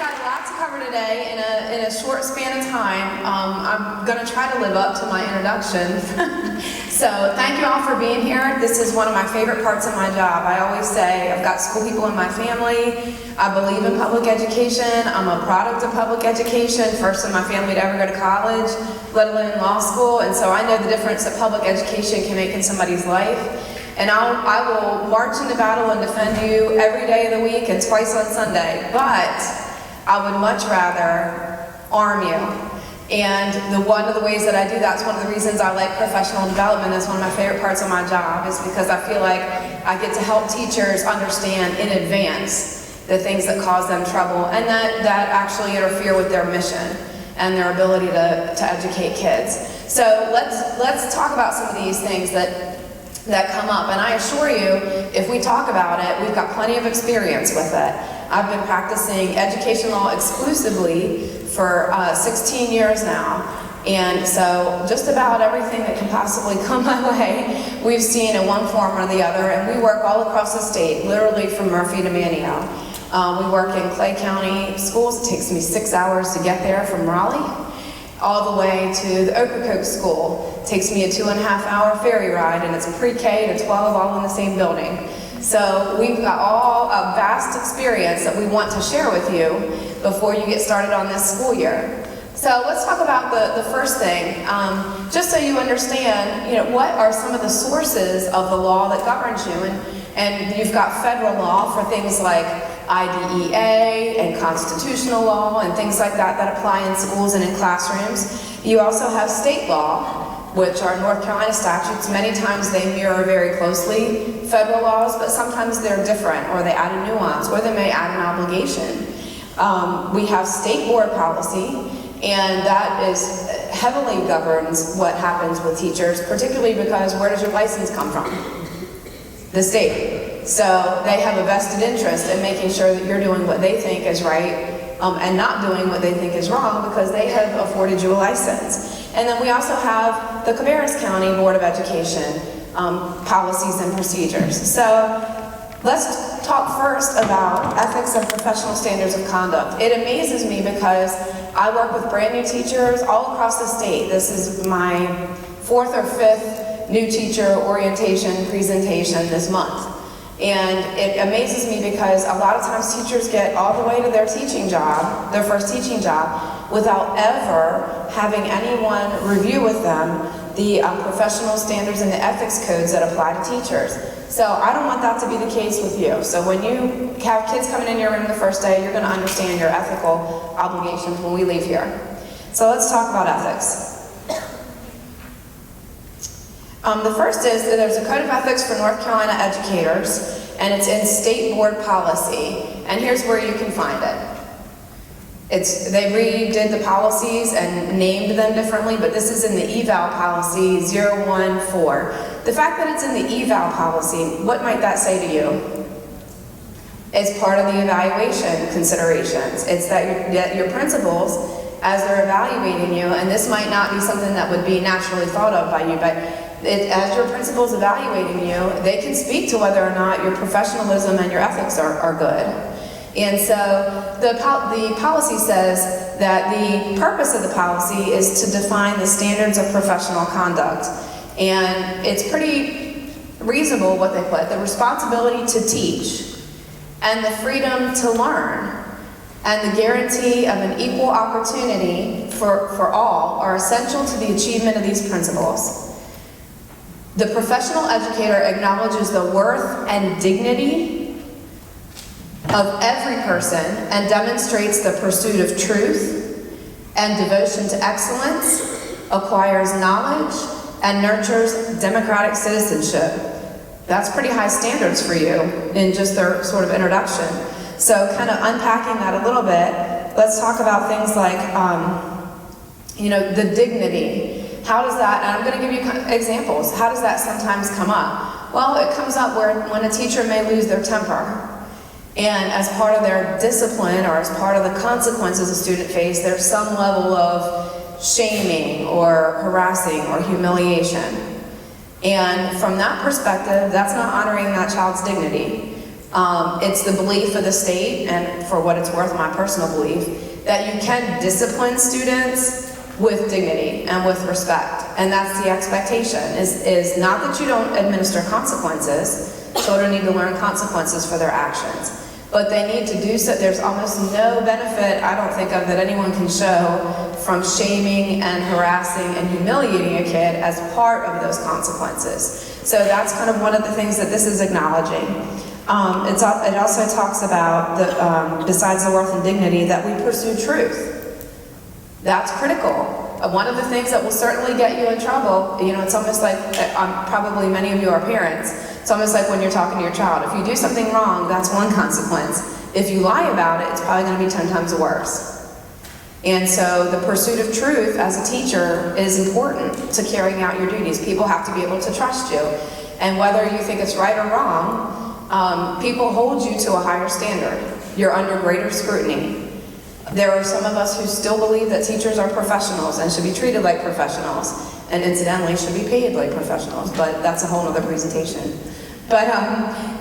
got a lot to cover today in a short span of time. I'm going to try to live up to my introduction. So thank you all for being here. This is one of my favorite parts of my job. I always say I've got school people in my family. I believe in public education. I'm a product of public education, first in my family to ever go to college, let alone law school. And so I know the difference that public education can make in somebody's life. And I will march into battle and defend you every day of the week and twice on Sunday. But I would much rather arm you. And one of the ways that I do that's one of the reasons I like professional development. Is one of my favorite parts of my job, is because I feel like I get to help teachers understand in advance the things that cause them trouble and that actually interfere with their mission and their ability to educate kids. So let's talk about some of these things that come up, and I assure you, if we talk about it, we've got plenty of experience with it. I've been practicing education law exclusively for 16 years now, and so just about everything that can possibly come my way, we've seen in one form or the other, and we work all across the state, literally from Murphy to Manio. We work in Clay County schools. It takes me 6 hours to get there from Raleigh, all the way to the Ocracoke School. It takes me a 2.5-hour ferry ride, and it's pre-K to 12 all in the same building. So we've got all a vast experience that we want to share with you before you get started on this school year. So let's talk about the first thing, just so you understand, what are some of the sources of the law that governs you. And you've got federal law for things like IDEA and constitutional law and things like that apply in schools and in classrooms. You also have state law, which are North Carolina statutes. Many times they mirror very closely federal laws, but sometimes they're different, or they add a nuance, or they may add an obligation. We have state board policy, and that is heavily governs what happens with teachers, particularly because where does your license come from? The state. So they have a vested interest in making sure that you're doing what they think is right and not doing what they think is wrong, because they have afforded you a license. And then we also have the Cabarrus County Board of Education policies and procedures. So let's talk first about ethics and professional standards of conduct. It amazes me because I work with brand new teachers all across the state. This is my 4th or 5th new teacher orientation presentation this month. And it amazes me because a lot of times teachers get all the way to their teaching job, their first teaching job, without ever having anyone review with them the professional standards and the ethics codes that apply to teachers. So I don't want that to be the case with you. So when you have kids coming in your room the first day, you're going to understand your ethical obligations when we leave here. So let's talk about ethics. The first is that there's a code of ethics for North Carolina educators, and it's in state board policy. And here's where you can find it. They redid the policies and named them differently, but this is in the eval policy 014. The fact that it's in the eval policy, what might that say to you? It's part of the evaluation considerations. It's that your principals, as they're evaluating you, and this might not be something that would be naturally thought of by you, but as your principal's evaluating you, they can speak to whether or not your professionalism and your ethics are good. And so the policy says that the purpose of the policy is to define the standards of professional conduct. And it's pretty reasonable what they put. The responsibility to teach and the freedom to learn and the guarantee of an equal opportunity for all are essential to the achievement of these principles. The professional educator acknowledges the worth and dignity of every person and demonstrates the pursuit of truth and devotion to excellence, acquires knowledge, and nurtures democratic citizenship. That's pretty high standards for you in just their sort of introduction. So kind of unpacking that a little bit, let's talk about things like, the dignity. How does that, and I'm going to give you examples, how does that sometimes come up? Well, it comes up when a teacher may lose their temper. And as part of their discipline or as part of the consequences a student face, there's some level of shaming or harassing or humiliation. And from that perspective, that's not honoring that child's dignity. It's the belief of the state, and for what it's worth, my personal belief, that you can discipline students with dignity and with respect. And that's the expectation, is not that you don't administer consequences. Children need to learn consequences for their actions. But they need to do so. There's almost no benefit, I don't think of, that anyone can show from shaming and harassing and humiliating a kid as part of those consequences. So that's kind of one of the things that this is acknowledging. It also talks about, besides the worth and dignity, that we pursue truth. That's critical. One of the things that will certainly get you in trouble, it's almost like, probably many of you are parents, it's almost like when you're talking to your child. If you do something wrong, that's one consequence. If you lie about it, it's probably going to be 10 times worse. And so the pursuit of truth as a teacher is important to carrying out your duties. People have to be able to trust you. And whether you think it's right or wrong, people hold you to a higher standard. You're under greater scrutiny. There are some of us who still believe that teachers are professionals and should be treated like professionals, and incidentally should be paid like professionals, but that's a whole other presentation. But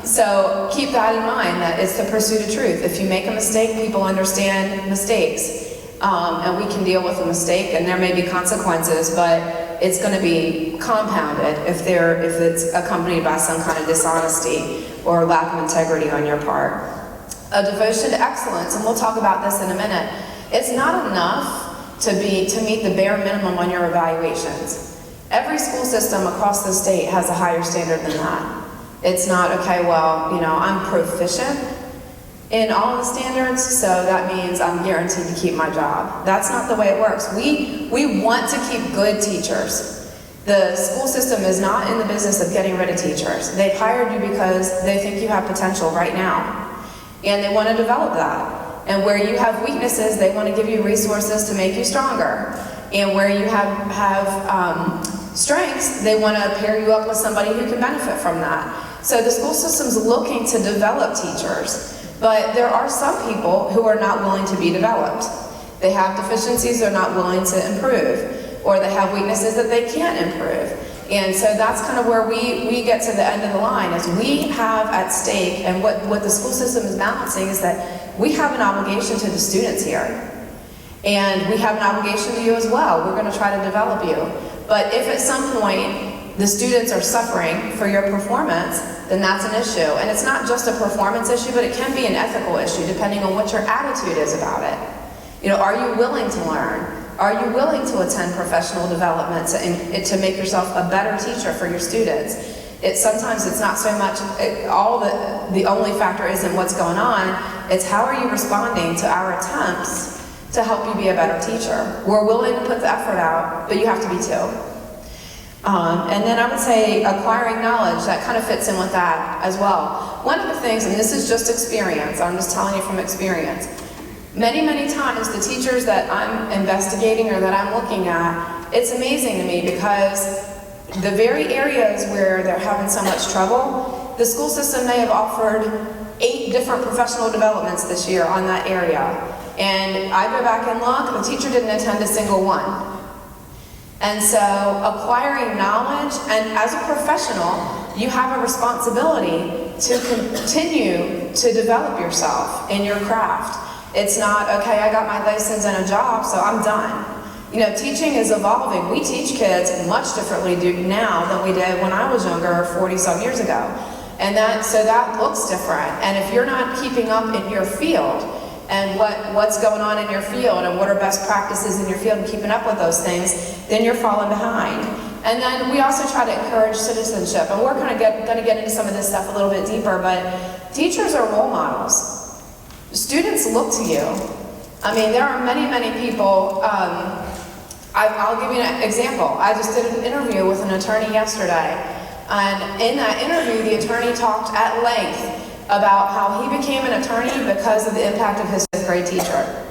so keep that in mind, that it's the pursuit of truth. If you make a mistake, people understand mistakes, and we can deal with a mistake, and there may be consequences, but it's going to be compounded if it's accompanied by some kind of dishonesty or lack of integrity on your part. A devotion to excellence, and we'll talk about this in a minute. It's not enough to meet the bare minimum on your evaluations. Every school system across the state has a higher standard than that. It's not, okay, well, I'm proficient in all the standards, so that means I'm guaranteed to keep my job. That's not the way it works. We want to keep good teachers. The school system is not in the business of getting rid of teachers. They've hired you because they think you have potential right now. And they want to develop that. And where you have weaknesses, they want to give you resources to make you stronger. And where you have strengths, they want to pair you up with somebody who can benefit from that. So the school system's looking to develop teachers, but there are some people who are not willing to be developed. They have deficiencies they're not willing to improve, or they have weaknesses that they can't improve. And so that's kind of where we get to the end of the line, is we have at stake, and what the school system is balancing is that we have an obligation to the students here. And we have an obligation to you as well. We're going to try to develop you. But if at some point the students are suffering for your performance, then that's an issue. And it's not just a performance issue, but it can be an ethical issue depending on what your attitude is about it. Are you willing to learn? Are you willing to attend professional development to make yourself a better teacher for your students? Sometimes it's not so much, the only factor isn't what's going on, it's how are you responding to our attempts to help you be a better teacher. We're willing to put the effort out, but you have to be too. And then I would say acquiring knowledge, that kind of fits in with that as well. One of the things, and this is just experience, I'm just telling you from experience, many times the teachers that I'm investigating or that I'm looking at, it's amazing to me because the very areas where they're having so much trouble, the school system may have offered 8 different professional developments this year on that area. And I go back and look, the teacher didn't attend a single one. And so acquiring knowledge, and as a professional, you have a responsibility to continue to develop yourself in your craft. It's not, okay, I got my license and a job, so I'm done. Teaching is evolving. We teach kids much differently now than we did when I was younger, 40-some years ago. And so that looks different. And if you're not keeping up in your field, and what's going on in your field, and what are best practices in your field, and keeping up with those things, then you're falling behind. And then we also try to encourage citizenship, and we're kind of going to get into some of this stuff a little bit deeper, but teachers are role models. Students look to you. I mean, there are many people. I'll give you an example. I just did an interview with an attorney yesterday, and in that interview, the attorney talked at length about how he became an attorney because of the impact of his 5th grade teacher.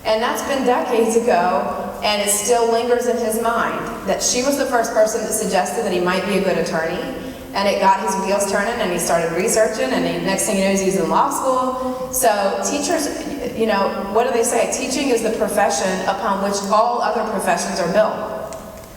And that's been decades ago, and it still lingers in his mind that she was the first person that suggested that he might be a good attorney, and it got his wheels turning, and he started researching, and next thing he knows, he's in law school. So teachers, what do they say? Teaching is the profession upon which all other professions are built.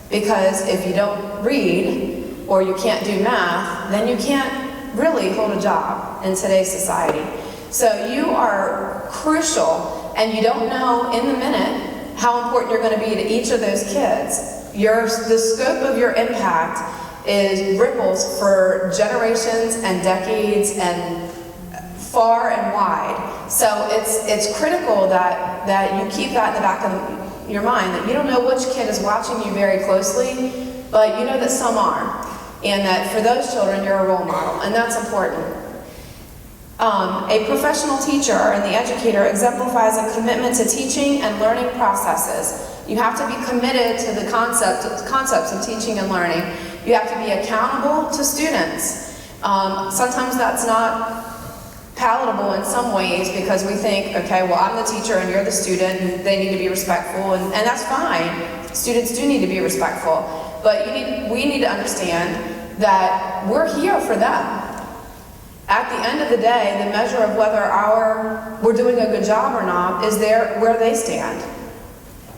Because if you don't read, or you can't do math, then you can't really hold a job in today's society. So you are crucial, and you don't know in the minute how important you're going to be to each of those kids. The scope of your impact is ripples for generations and decades and far and wide. So it's critical that you keep that in the back of your mind, that you don't know which kid is watching you very closely, but you know that some are. And that for those children, you're a role model, and that's important. A professional teacher and the educator exemplifies a commitment to teaching and learning processes. You have to be committed to the concepts of teaching and learning. You have to be accountable to students. Sometimes that's not palatable in some ways because we think, okay, well, I'm the teacher and you're the student, and they need to be respectful, and that's fine. Students do need to be respectful, but we need to understand that we're here for them. At the end of the day, the measure of whether we're doing a good job or not is where they stand.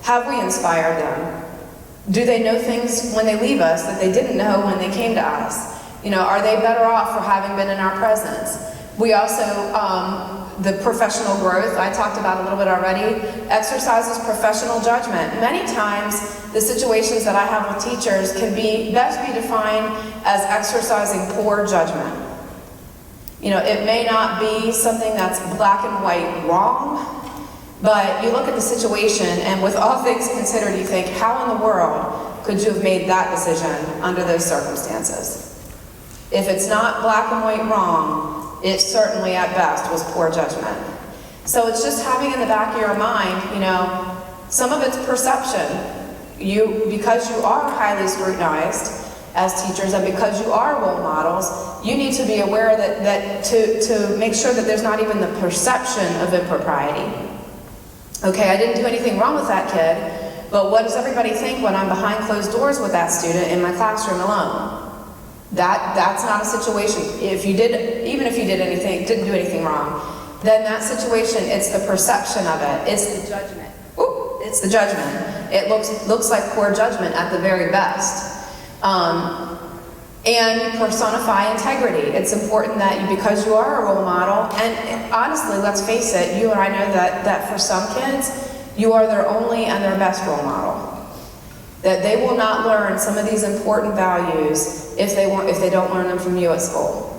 Have we inspired them? Do they know things when they leave us that they didn't know when they came to us? Are they better off for having been in our presence? We also, the professional growth, I talked about a little bit already, exercises professional judgment. Many times, the situations that I have with teachers can best be defined as exercising poor judgment. It may not be something that's black and white wrong, but you look at the situation, and with all things considered, you think, how in the world could you have made that decision under those circumstances? If it's not black and white wrong, it certainly at best was poor judgment. So it's just having in the back of your mind, some of it's perception. Because you are highly scrutinized as teachers, and because you are role models, you need to be aware that to make sure that there's not even the perception of impropriety. Okay, I didn't do anything wrong with that kid, but what does everybody think when I'm behind closed doors with that student in my classroom alone? That's not a situation. Even if you didn't do anything wrong, then that situation, it's the perception of it. It's the judgment. It's the judgment. It looks like poor judgment at the very best. And you personify integrity. It's important that because you are a role model, and honestly, let's face it, you and I know that for some kids, you are their only and their best role model. That they will not learn some of these important values if they don't learn them from you at school.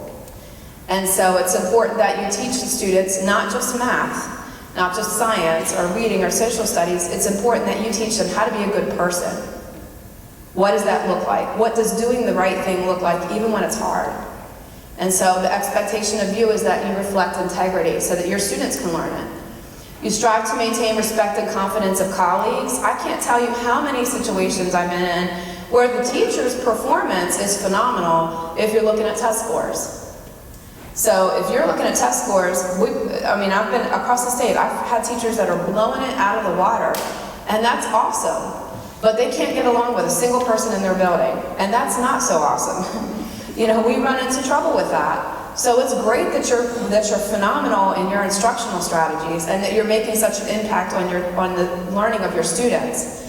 And so it's important that you teach the students not just math, not just science or reading or social studies. It's important that you teach them how to be a good person. What does that look like? What does doing the right thing look like even when it's hard? And so the expectation of you is that you reflect integrity so that your students can learn it. You strive to maintain respect and confidence of colleagues. I can't tell you how many situations I've been in where the teacher's performance is phenomenal if you're looking at test scores. So if you're looking at test scores, I've been across the state, I've had teachers that are blowing it out of the water, and that's awesome. But they can't get along with a single person in their building, and that's not so awesome. We run into trouble with that. So it's great that you're phenomenal in your instructional strategies and that you're making such an impact on the learning of your students.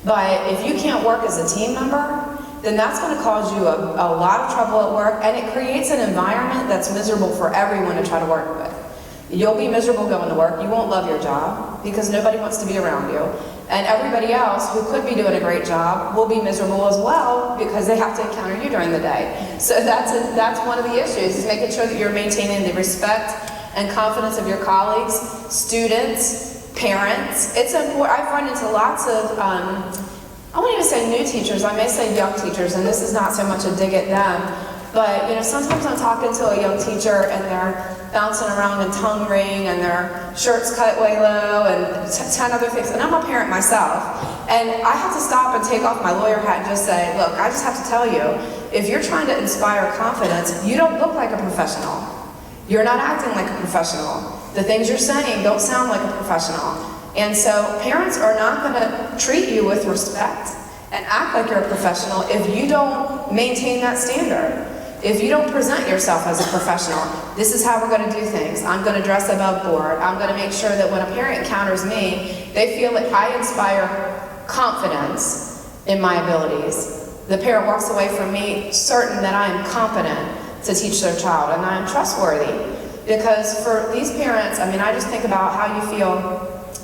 But if you can't work as a team member, then that's going to cause you a lot of trouble at work, and it creates an environment that's miserable for everyone to try to work with. You'll be miserable going to work. You won't love your job because nobody wants to be around you. And everybody else who could be doing a great job will be miserable as well because they have to encounter you during the day. So that's one of the issues, is making sure that you're maintaining the respect and confidence of your colleagues, students, parents. It's important. I've run into lots of, I won't even say new teachers, I may say young teachers, and this is not so much a dig at them, but sometimes I'm talking to a young teacher and they're bouncing around in tongue ring and their shirt's cut way low and 10 other things. And I'm a parent myself. And I have to stop and take off my lawyer hat and just say, look, I just have to tell you, if you're trying to inspire confidence, you don't look like a professional. You're not acting like a professional. The things you're saying don't sound like a professional. And so parents are not going to treat you with respect and act like you're a professional if you don't maintain that standard. If you don't present yourself as a professional, this is how we're going to do things. I'm going to dress above board. I'm going to make sure that when a parent encounters me, they feel that I inspire confidence in my abilities. The parent walks away from me certain that I am competent to teach their child, and I'm trustworthy. Because for these parents, I mean, I just think about how you feel,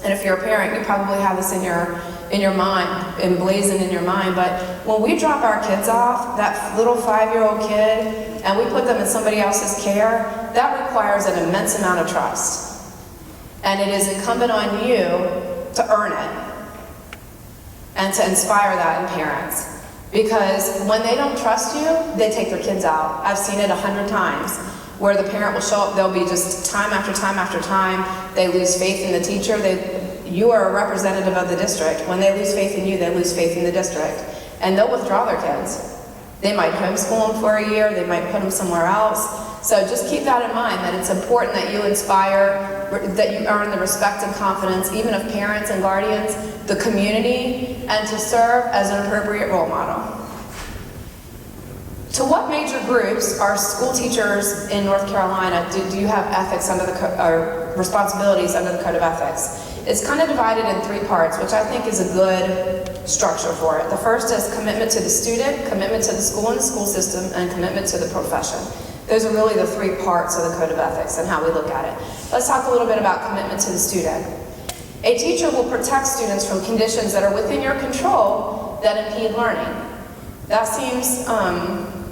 and if you're a parent, you probably have this in your mind, emblazoned in your mind, but when we drop our kids off, that little 5-year-old kid, and we put them in somebody else's care, that requires an immense amount of trust. And it is incumbent on you to earn it and to inspire that in parents. Because when they don't trust you, they take their kids out. I've seen it 100 times, where the parent will show up, they'll be just time after time after time, they lose faith in the teacher. You are a representative of the district. When they lose faith in you, they lose faith in the district. And they'll withdraw their kids. They might homeschool them for a year, they might put them somewhere else. So just keep that in mind, that it's important that you inspire, that you earn the respect and confidence, even of parents and guardians, the community, and to serve as an appropriate role model. To what major groups are school teachers in North Carolina, do you have ethics under the or responsibilities under the Code of Ethics? It's kind of divided in 3 parts, which I think is a good structure for it. The first is commitment to the student, commitment to the school and the school system, and commitment to the profession. Those are really the 3 parts of the Code of Ethics and how we look at it. Let's talk a little bit about commitment to the student. A teacher will protect students from conditions that are within your control that impede learning. That seems,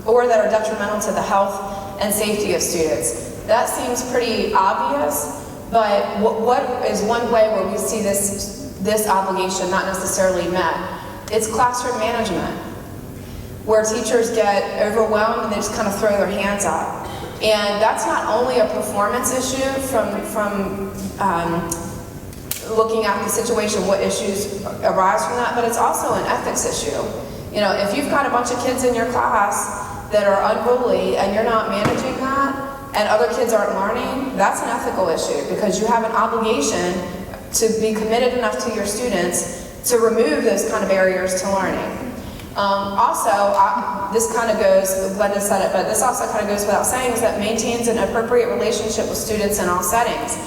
or that are detrimental to the health and safety of students. That seems pretty obvious, but what is one way where we see this obligation not necessarily met? It's classroom management, where teachers get overwhelmed and they just kind of throw their hands up. And that's not only a performance issue from looking at the situation, what issues arise from that, but it's also an ethics issue. You know, if you've got a bunch of kids in your class that are unruly and you're not managing that, and other kids aren't learning, that's an ethical issue, because you have an obligation to be committed enough to your students to remove those kind of barriers to learning. This kind of goes, Glenda said it, but this also kind of goes without saying, is that maintains an appropriate relationship with students in all settings.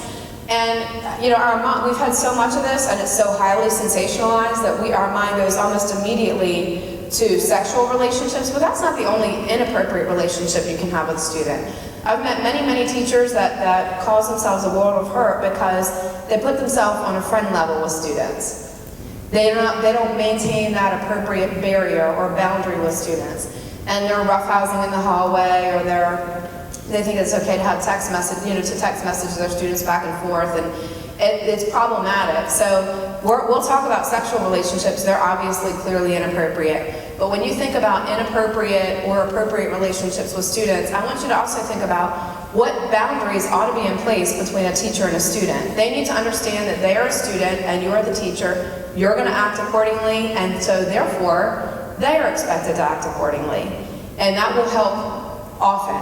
And, you know, we've had so much of this, and it's so highly sensationalized that our mind goes almost immediately to sexual relationships, but that's not the only inappropriate relationship you can have with a student. I've met many teachers that cause themselves a world of hurt because they put themselves on a friend level with students. They don't maintain that appropriate barrier or boundary with students. And they're roughhousing in the hallway, or they think it's okay to have text message their students back and forth, and it's problematic. So we'll talk about sexual relationships. They're obviously clearly inappropriate. But when you think about inappropriate or appropriate relationships with students, I want you to also think about what boundaries ought to be in place between a teacher and a student. They need to understand that they are a student and you are the teacher. You're going to act accordingly, and so therefore, they are expected to act accordingly. And that will help often.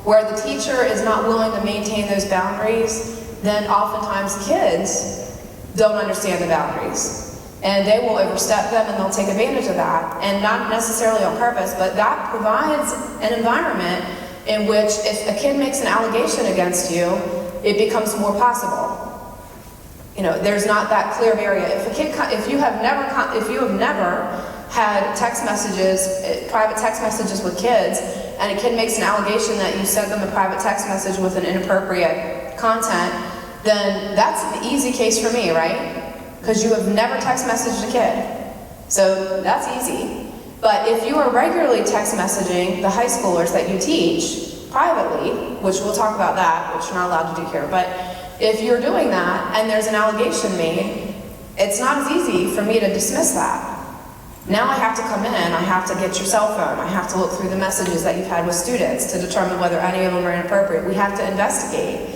Where the teacher is not willing to maintain those boundaries, then oftentimes kids don't understand the boundaries. And they will overstep them and they'll take advantage of that. And not necessarily on purpose, but that provides an environment in which if a kid makes an allegation against you, it becomes more possible. You know, there's not that clear barrier. If you have never had text messages, private text messages with kids, and a kid makes an allegation that you sent them a private text message with an inappropriate content, then that's an easy case for me, right? Because you have never text messaged a kid. So that's easy. But if you are regularly text messaging the high schoolers that you teach privately, which we'll talk about that, which you're not allowed to do here, but if you're doing that and there's an allegation made, it's not as easy for me to dismiss that. Now I have to come in, I have to get your cell phone, I have to look through the messages that you've had with students to determine whether any of them are inappropriate. We have to investigate.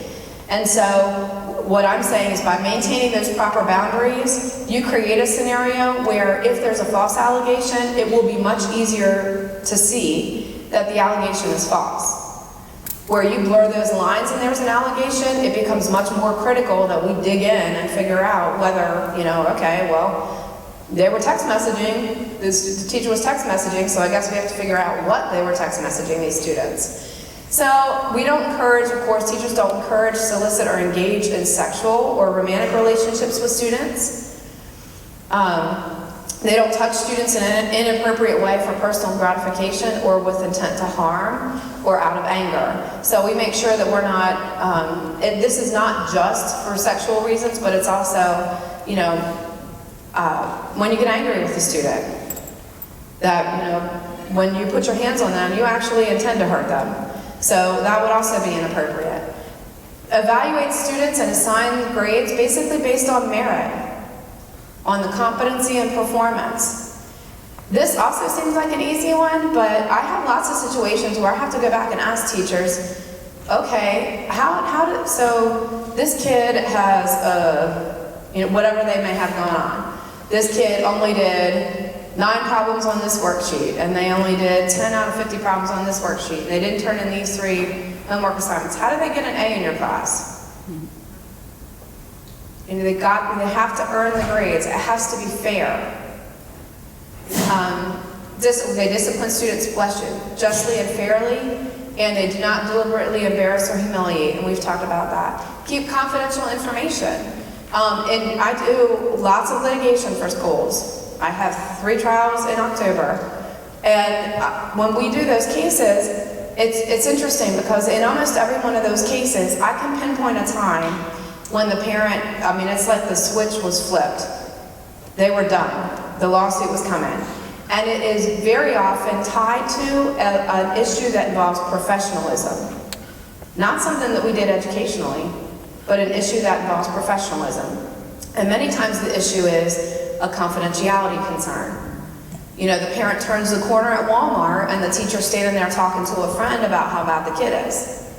And so what I'm saying is, by maintaining those proper boundaries, you create a scenario where if there's a false allegation, it will be much easier to see that the allegation is false. Where you blur those lines and there's an allegation, it becomes much more critical that we dig in and figure out whether, okay, well, they were text messaging, the teacher was text messaging, so I guess we have to figure out what they were text messaging these students. So we don't encourage, of course, teachers don't encourage, solicit, or engage in sexual or romantic relationships with students. They don't touch students in an inappropriate way for personal gratification or with intent to harm or out of anger. So we make sure that we're not, this is not just for sexual reasons, but it's also, you know, when you get angry with the student, that, you know, when you put your hands on them, you actually intend to hurt them. So that would also be inappropriate. Evaluate students and assign grades basically based on merit, on the competency and performance. This also seems like an easy one, but I have lots of situations where I have to go back and ask teachers, okay, so this kid has you know, whatever they may have going on. This kid only did 9 problems on this worksheet, and they only did 10 out of 50 problems on this worksheet. They didn't turn in these 3 homework assignments. How did they get an A in your class? And they have to earn the grades. It has to be fair. They discipline students justly and fairly, and they do not deliberately embarrass or humiliate, and we've talked about that. Keep confidential information. And I do lots of litigation for schools. I have 3 trials in October. And when we do those cases, it's interesting because in almost every one of those cases, I can pinpoint a time when the parent, I mean, it's like the switch was flipped. They were done. The lawsuit was coming. And it is very often tied to an issue that involves professionalism. Not something that we did educationally, but an issue that involves professionalism. And many times the issue is a confidentiality concern. You know, the parent turns the corner at Walmart and the teacher's standing there talking to a friend about how bad the kid is.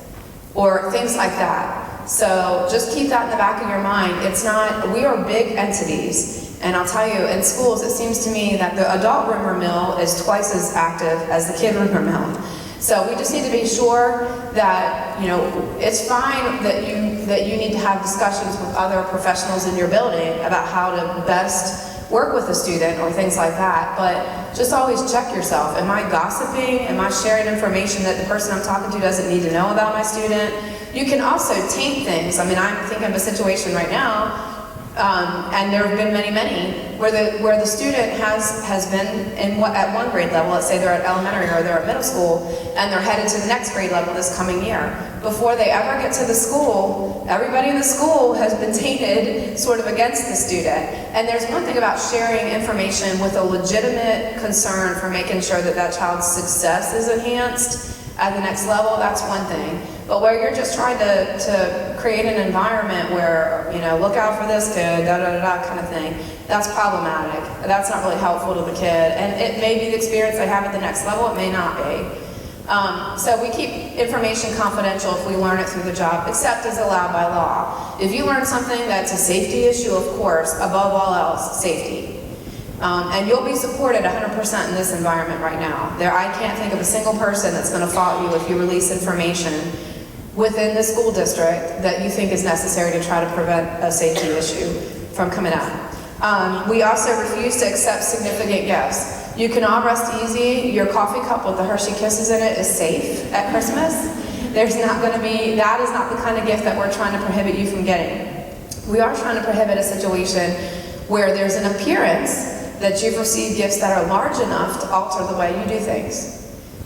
Or things like that. So just keep that in the back of your mind. It's not, we are big entities. And I'll tell you, in schools, it seems to me that the adult rumor mill is twice as active as the kid rumor mill. So we just need to be sure that, you know, it's fine that you need to have discussions with other professionals in your building about how to best work with a student or things like that, but just always check yourself. Am I gossiping? Am I sharing information that the person I'm talking to doesn't need to know about my student? You can also taint things. I mean, I'm thinking of a situation right now, and there have been many, where the student has been at one grade level, let's say they're at elementary or they're at middle school, and they're headed to the next grade level this coming year. Before they ever get to the school, everybody in the school has been tainted sort of against the student. And there's one thing about sharing information with a legitimate concern for making sure that that child's success is enhanced at the next level, that's one thing. But where you're just trying to create an environment where, you know, look out for this kid, da-da-da-da kind of thing, that's problematic. That's not really helpful to the kid. And it may be the experience they have at the next level, it may not be. So we keep information confidential if we learn it through the job, except as allowed by law. If you learn something that's a safety issue, of course, above all else, safety. And you'll be supported 100% in this environment right now. I can't think of a single person that's going to fault you if you release information within the school district that you think is necessary to try to prevent a safety issue from coming up. We also refuse to accept significant gifts. You can all rest easy. Your coffee cup with the Hershey Kisses in it is safe at Christmas. There's not going to be, that is not the kind of gift that we're trying to prohibit you from getting. We are trying to prohibit a situation where there's an appearance that you've received gifts that are large enough to alter the way you do things.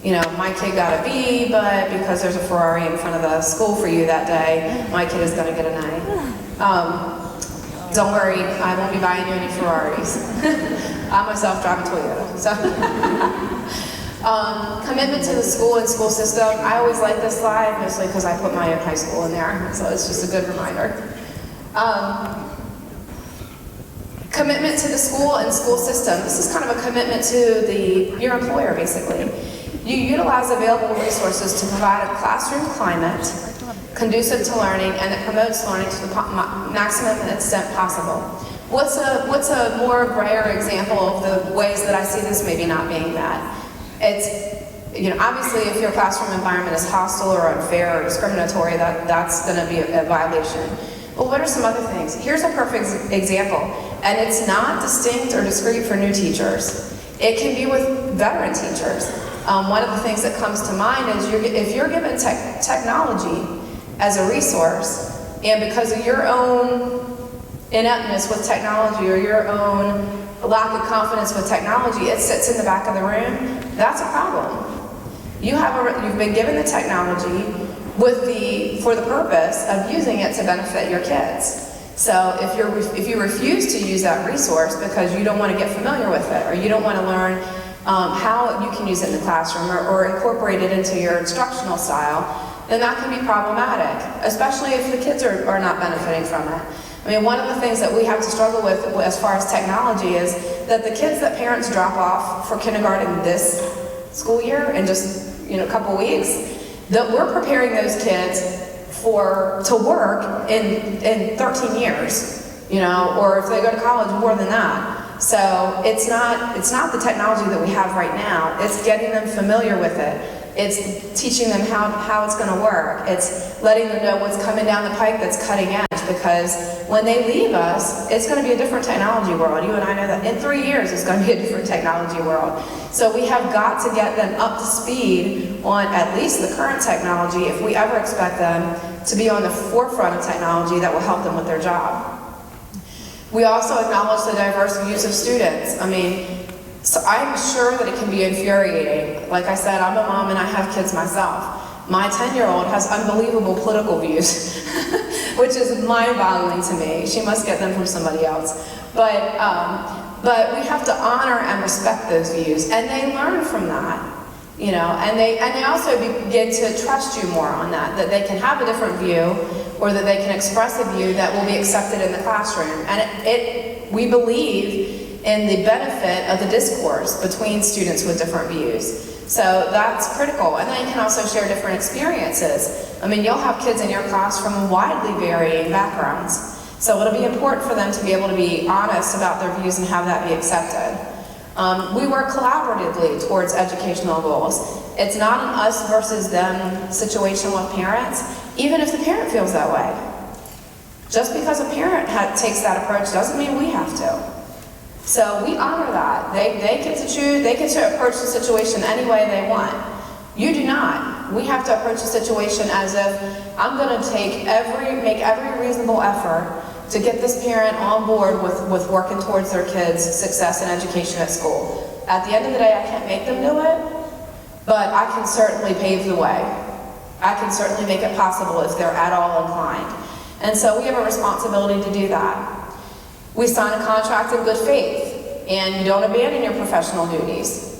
You know, my kid got a B, but because there's a Ferrari in front of the school for you that day, my kid is going to get an A. Don't worry, I won't be buying you any Ferraris. I myself drive a Toyota. So, commitment to the school and school system. I always like this slide, mostly because I put my own high school in there, so it's just a good reminder. Commitment to the school and school system. This is kind of a commitment to your employer, basically. You utilize available resources to provide a classroom climate conducive to learning and that promotes learning to the maximum extent possible. What's a more grayer example of the ways that I see this maybe not being met? It's, you know, obviously if your classroom environment is hostile or unfair or discriminatory, that's going to be a violation. But what are some other things? Here's a perfect example, and it's not distinct or discrete for new teachers. It can be with veteran teachers. One of the things that comes to mind is if you're given technology as a resource, and because of your own ineptness with technology or your own lack of confidence with technology, it sits in the back of the room, that's a problem. You've been given the technology for the purpose of using it to benefit your kids. So if you refuse to use that resource because you don't want to get familiar with it, or you don't want to learn how you can use it in the classroom or incorporate it into your instructional style, then that can be problematic, especially if the kids are not benefiting from it. I mean, one of the things that we have to struggle with as far as technology is that the kids that parents drop off for kindergarten this school year in just a couple weeks, that we're preparing those kids to work in 13 years, or if they go to college, more than that. So it's not the technology that we have right now. It's getting them familiar with it. It's teaching them how it's going to work. It's letting them know what's coming down the pike that's cutting edge, because when they leave us, it's going to be a different technology world. You and I know that in 3 years, it's going to be a different technology world. So we have got to get them up to speed on at least the current technology if we ever expect them to be on the forefront of technology that will help them with their job. We also acknowledge the diverse views of students. I mean, so I'm sure that it can be infuriating. Like I said, I'm a mom and I have kids myself. My 10-year-old has unbelievable political views, which is mind-boggling to me. She must get them from somebody else. But we have to honor and respect those views, and they learn from that. And they also begin to trust you more on that they can have a different view, or that they can express a view that will be accepted in the classroom. And we believe in the benefit of the discourse between students with different views. So that's critical. And then you can also share different experiences. I mean, you'll have kids in your class from widely varying backgrounds. So it'll be important for them to be able to be honest about their views and have that be accepted. We work collaboratively towards educational goals. It's not an us versus them situation with parents, even if the parent feels that way. Just because a parent takes that approach doesn't mean we have to. So we honor that. They get to choose, they get to approach the situation any way they want. You do not. We have to approach the situation as if I'm going to make every reasonable effort to get this parent on board with working towards their kids' success and education at school. At the end of the day, I can't make them do it, but I can certainly pave the way. I can certainly make it possible if they're at all inclined. And so we have a responsibility to do that. We sign a contract in good faith, and you don't abandon your professional duties.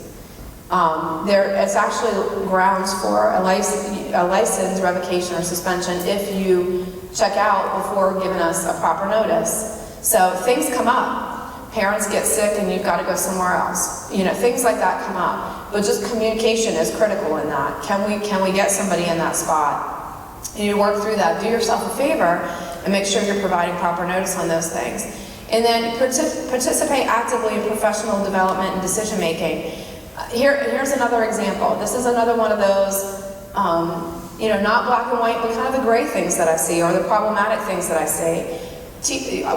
It's actually grounds for a license revocation or suspension if you check out before giving us a proper notice. So things come up. Parents get sick and you've got to go somewhere else. Things like that come up. But just communication is critical in that. Can we get somebody in that spot? And you work through that. Do yourself a favor and make sure you're providing proper notice on those things. And then participate actively in professional development and decision making. Here's another example. This is another one of those, not black and white, but kind of the gray things that I see, or the problematic things that I see.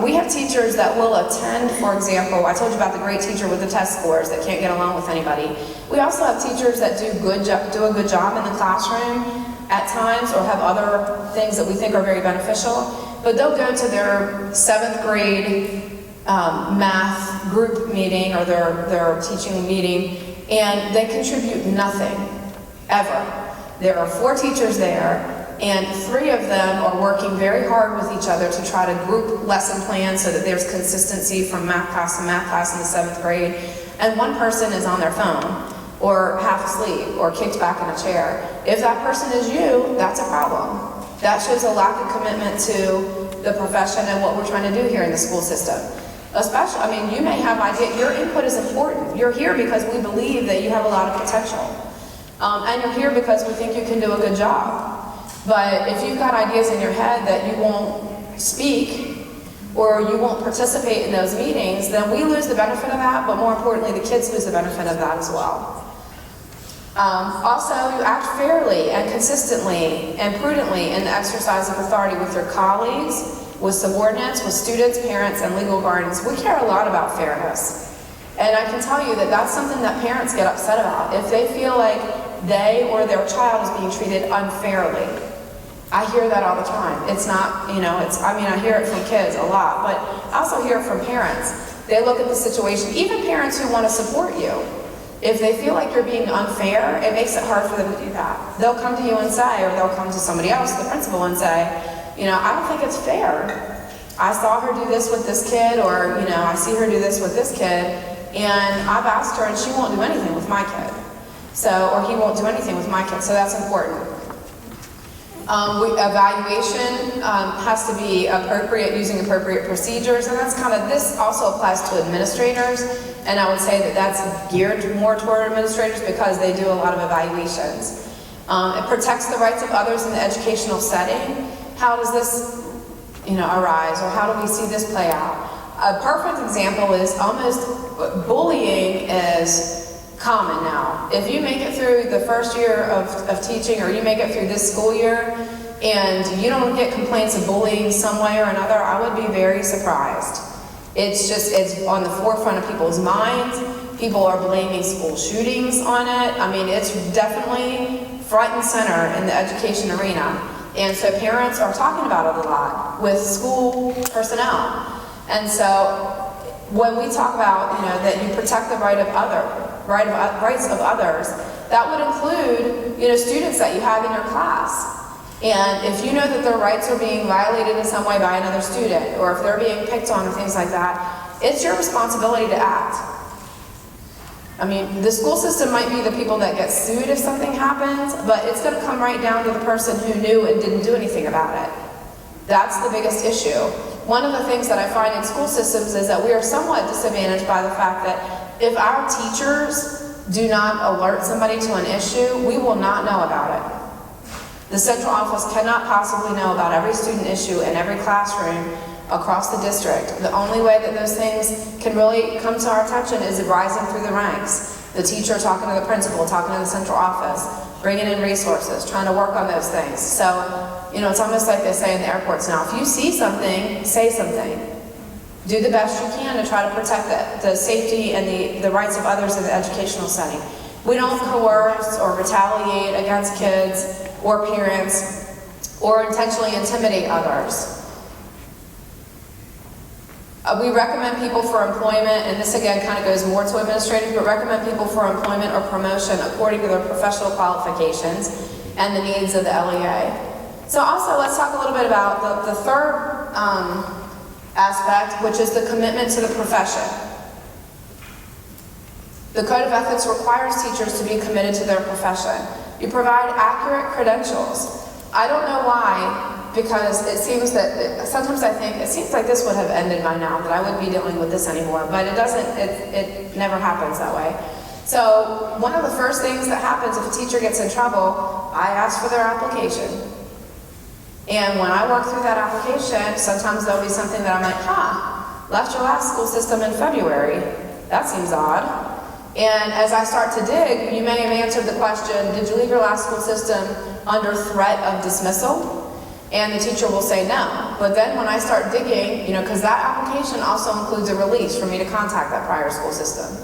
We have teachers that will attend, for example, I told you about the great teacher with the test scores that can't get along with anybody. We also have teachers that do a good job in the classroom at times, or have other things that we think are very beneficial. But they'll go to their 7th grade math group meeting or their teaching meeting, and they contribute nothing, ever. There are 4 teachers there, and 3 of them are working very hard with each other to try to group lesson plans so that there's consistency from math class to math class in the 7th grade, and 1 person is on their phone, or half asleep, or kicked back in a chair. If that person is you, that's a problem. That shows a lack of commitment to the profession and what we're trying to do here in the school system. Especially, you may have ideas. Your input is important. You're here because we believe that you have a lot of potential. And you're here because we think you can do a good job. But if you've got ideas in your head that you won't speak or you won't participate in those meetings, then we lose the benefit of that, but more importantly, the kids lose the benefit of that as well. Also, you act fairly and consistently and prudently in the exercise of authority with your colleagues, with subordinates, with students, parents, and legal guardians. We care a lot about fairness. And I can tell you that that's something that parents get upset about. If they feel like they or their child is being treated unfairly. I hear that all the time. It's not, I hear it from kids a lot, but I also hear it from parents. They look at the situation, even parents who want to support you. If they feel like you're being unfair, it makes it hard for them to do that. They'll come to you and say, or they'll come to somebody else, the principal, and say, I don't think it's fair. I saw her do this with this kid, or, I see her do this with this kid, and I've asked her and she won't do anything with my kid. Or he won't do anything with my kid, so that's important. Evaluation has to be appropriate, using appropriate procedures, and this also applies to administrators, and I would say that that's geared more toward administrators because they do a lot of evaluations. It protects the rights of others in the educational setting. How does this, arise, or how do we see this play out? A perfect example is bullying is common now. If you make it through the first year of teaching, or you make it through this school year, and you don't get complaints of bullying some way or another, I would be very surprised. It's on the forefront of people's minds. People are blaming school shootings on it. It's definitely front and center in the education arena. And so parents are talking about it a lot with school personnel. And so when we talk about, that you protect the rights of others, that would include, students that you have in your class. And if you know that their rights are being violated in some way by another student, or if they're being picked on or things like that, it's your responsibility to act. The school system might be the people that get sued if something happens, but it's going to come right down to the person who knew and didn't do anything about it. That's the biggest issue. One of the things that I find in school systems is that we are somewhat disadvantaged by the fact that if our teachers do not alert somebody to an issue, we will not know about it. The central office cannot possibly know about every student issue in every classroom across the district. The only way that those things can really come to our attention is rising through the ranks. The teacher talking to the principal, talking to the central office, bringing in resources, trying to work on those things. So, it's almost like they say in the airports now, if you see something, say something. Do the best you can to try to protect the safety and the rights of others in the educational setting. We don't coerce or retaliate against kids or parents or intentionally intimidate others. We recommend people for employment, and this again kind of goes more to administrative, but recommend people for employment or promotion according to their professional qualifications and the needs of the LEA. So also, let's talk a little bit about the third aspect, which is the commitment to the profession. The Code of Ethics requires teachers to be committed to their profession. You provide accurate credentials. I don't know why, because it seems that, sometimes I think, it seems like this would have ended by now, that I wouldn't be dealing with this anymore, but it doesn't, it never happens that way. So, one of the first things that happens if a teacher gets in trouble, I ask for their application. And when I work through that application, sometimes there'll be something that I'm like, left your last school system in February. That seems odd. And as I start to dig, you may have answered the question, did you leave your last school system under threat of dismissal? And the teacher will say no. But then when I start digging, because that application also includes a release for me to contact that prior school system.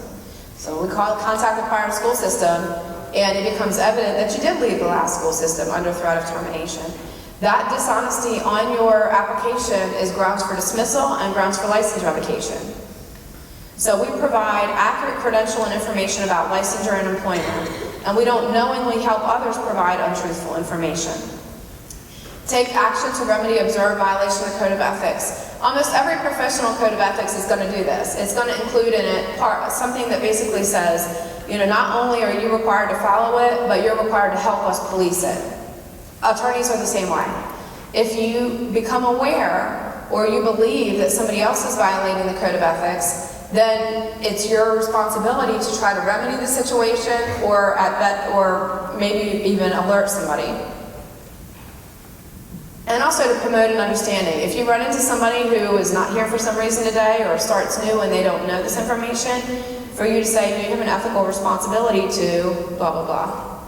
So we contact the prior school system, and it becomes evident that you did leave the last school system under threat of termination. That dishonesty on your application is grounds for dismissal and grounds for license revocation. So we provide accurate credential and information about licensure and employment, and we don't knowingly help others provide untruthful information. Take action to remedy observed violation of the Code of Ethics. Almost every professional Code of Ethics is going to do this. It's going to include in it something that basically says, not only are you required to follow it, but you're required to help us police it. Attorneys are the same way. If you become aware or you believe that somebody else is violating the Code of Ethics, then it's your responsibility to try to remedy the situation or maybe even alert somebody. And also to promote an understanding. If you run into somebody who is not here for some reason today or starts new and they don't know this information, for you to say, you have an ethical responsibility to blah, blah, blah.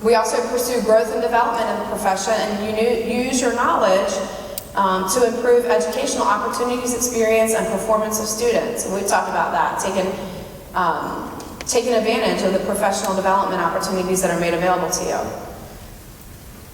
We also pursue growth and development in the profession, and you use your knowledge to improve educational opportunities, experience, and performance of students. And we've talked about that, taking advantage of the professional development opportunities that are made available to you.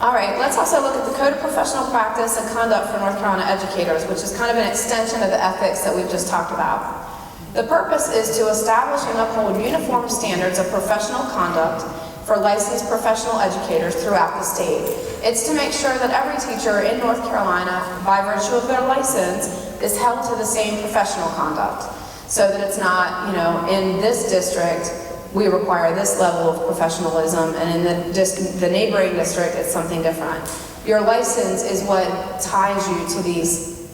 All right, let's also look at the Code of Professional Practice and Conduct for North Carolina Educators, which is kind of an extension of the ethics that we've just talked about. The purpose is to establish and uphold uniform standards of professional conduct for licensed professional educators throughout the state. It's to make sure that every teacher in North Carolina, by virtue of their license, is held to the same professional conduct, so that it's not, in this district, we require this level of professionalism, and in the neighboring district, it's something different. Your license is what ties you to these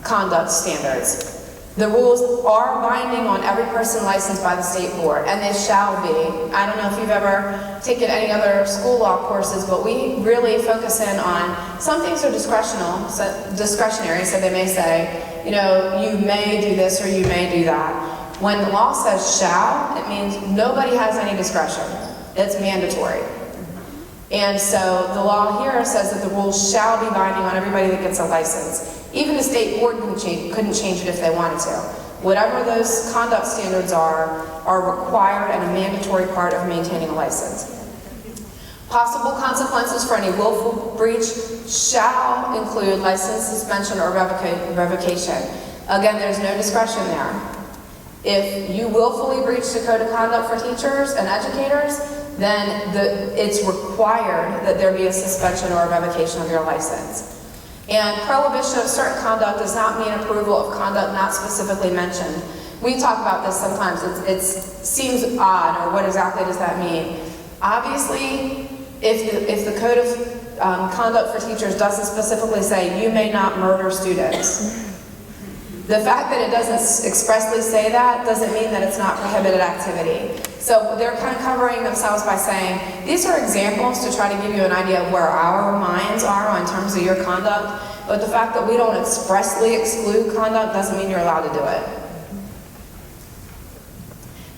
conduct standards. The rules are binding on every person licensed by the state board, and they shall be. I don't know if you've ever taken any other school law courses, but we really focus in on some things are discretionary, so they may say, you may do this or you may do that. When the law says shall, it means nobody has any discretion. It's mandatory. And so the law here says that the rules shall be binding on everybody that gets a license. Even the state board couldn't change it if they wanted to. Whatever those conduct standards are required and a mandatory part of maintaining a license. Possible consequences for any willful breach shall include license suspension or revocation. Again, there's no discretion there. If you willfully breach the Code of Conduct for teachers and educators, then it's required that there be a suspension or a revocation of your license. And prohibition of certain conduct does not mean approval of conduct not specifically mentioned. We talk about this sometimes. It seems odd, or what exactly does that mean? Obviously, if the Code of Conduct for teachers doesn't specifically say you may not murder students, the fact that it doesn't expressly say that doesn't mean that it's not prohibited activity. So they're kind of covering themselves by saying, these are examples to try to give you an idea of where our minds are in terms of your conduct, but the fact that we don't expressly exclude conduct doesn't mean you're allowed to do it.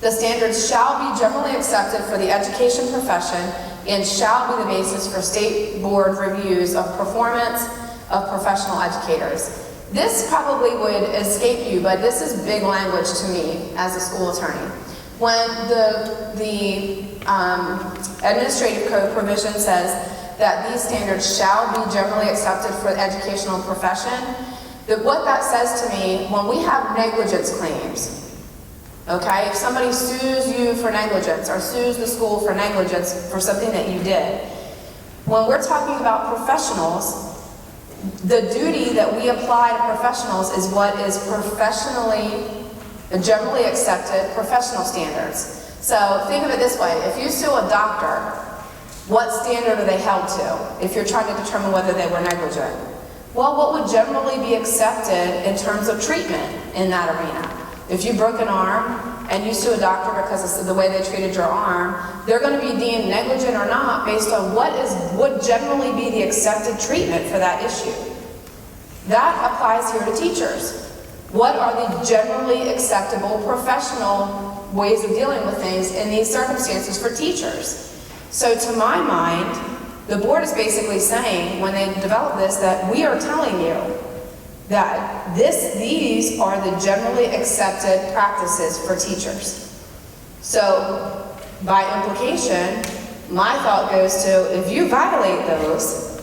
The standards shall be generally accepted for the education profession and shall be the basis for state board reviews of performance of professional educators. This probably would escape you, but this is big language to me as a school attorney. When the administrative code provision says that these standards shall be generally accepted for the educational profession, what that says to me, when we have negligence claims, okay, if somebody sues you for negligence or sues the school for negligence for something that you did, when we're talking about professionals, the duty that we apply to professionals is what is professionally, generally accepted professional standards. So think of it this way, if you sue a doctor, what standard are they held to if you're trying to determine whether they were negligent? Well, what would generally be accepted in terms of treatment in that arena? If you broke an arm and you sue a doctor because of the way they treated your arm, they're going to be deemed negligent or not based on what would generally be the accepted treatment for that issue. That applies here to teachers. What are the generally acceptable professional ways of dealing with things in these circumstances for teachers? So to my mind, the board is basically saying, when they develop this, that we are telling you that these are the generally accepted practices for teachers. So by implication, my thought goes to, if you violate those,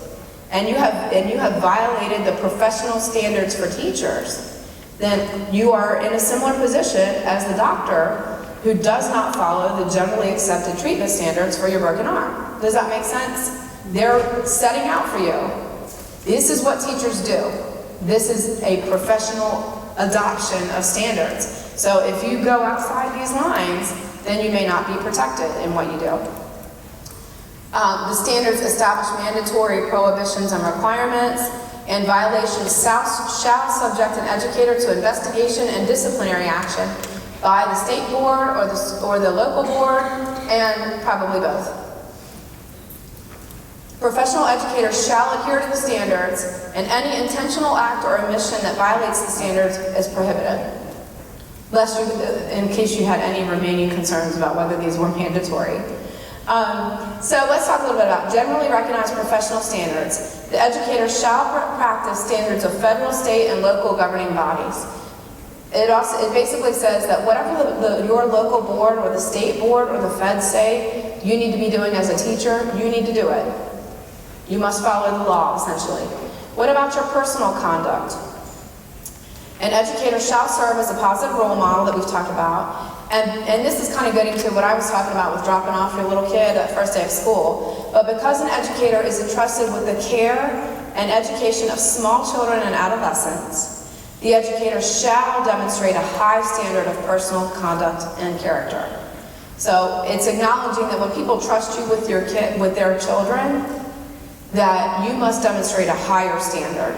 and you have violated the professional standards for teachers, then you are in a similar position as the doctor who does not follow the generally accepted treatment standards for your broken arm. Does that make sense? They're setting out for you. This is what teachers do. This is a professional adoption of standards. So if you go outside these lines, then you may not be protected in what you do. The standards establish mandatory prohibitions and requirements, and violations shall subject an educator to investigation and disciplinary action by the state board or the local board, and probably both. Professional educators shall adhere to the standards, and any intentional act or omission that violates the standards is prohibited. In case you had any remaining concerns about whether these were mandatory. So let's talk a little bit about generally recognized professional standards. The educator shall practice standards of federal, state, and local governing bodies. It basically says that whatever your local board or the state board or the feds say you need to be doing as a teacher, you need to do it. You must follow the law, essentially. What about your personal conduct? An educator shall serve as a positive role model that we've talked about. And this is kind of getting to what I was talking about with dropping off your little kid that first day of school. But because an educator is entrusted with the care and education of small children and adolescents, the educator shall demonstrate a high standard of personal conduct and character. So it's acknowledging that when people trust you with your kid, with their children, that you must demonstrate a higher standard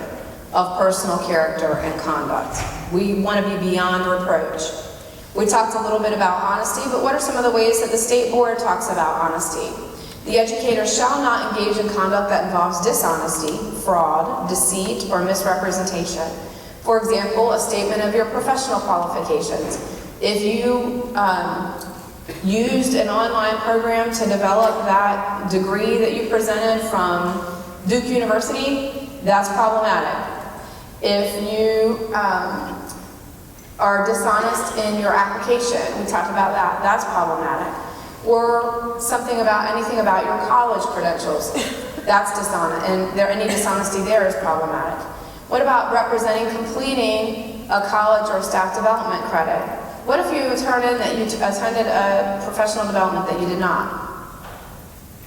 of personal character and conduct. We want to be beyond reproach. We talked a little bit about honesty, but what are some of the ways that the state board talks about honesty? The educator shall not engage in conduct that involves dishonesty, fraud, deceit, or misrepresentation. For example, a statement of your professional qualifications. If you used an online program to develop that degree that you presented from Duke University, that's problematic. If you are dishonest in your application, we talked about that, that's problematic. Or something about, anything about your college credentials, that's dishonest, and any dishonesty there is problematic. What about representing completing a college or staff development credit? What if you turned in that you attended a professional development that you did not?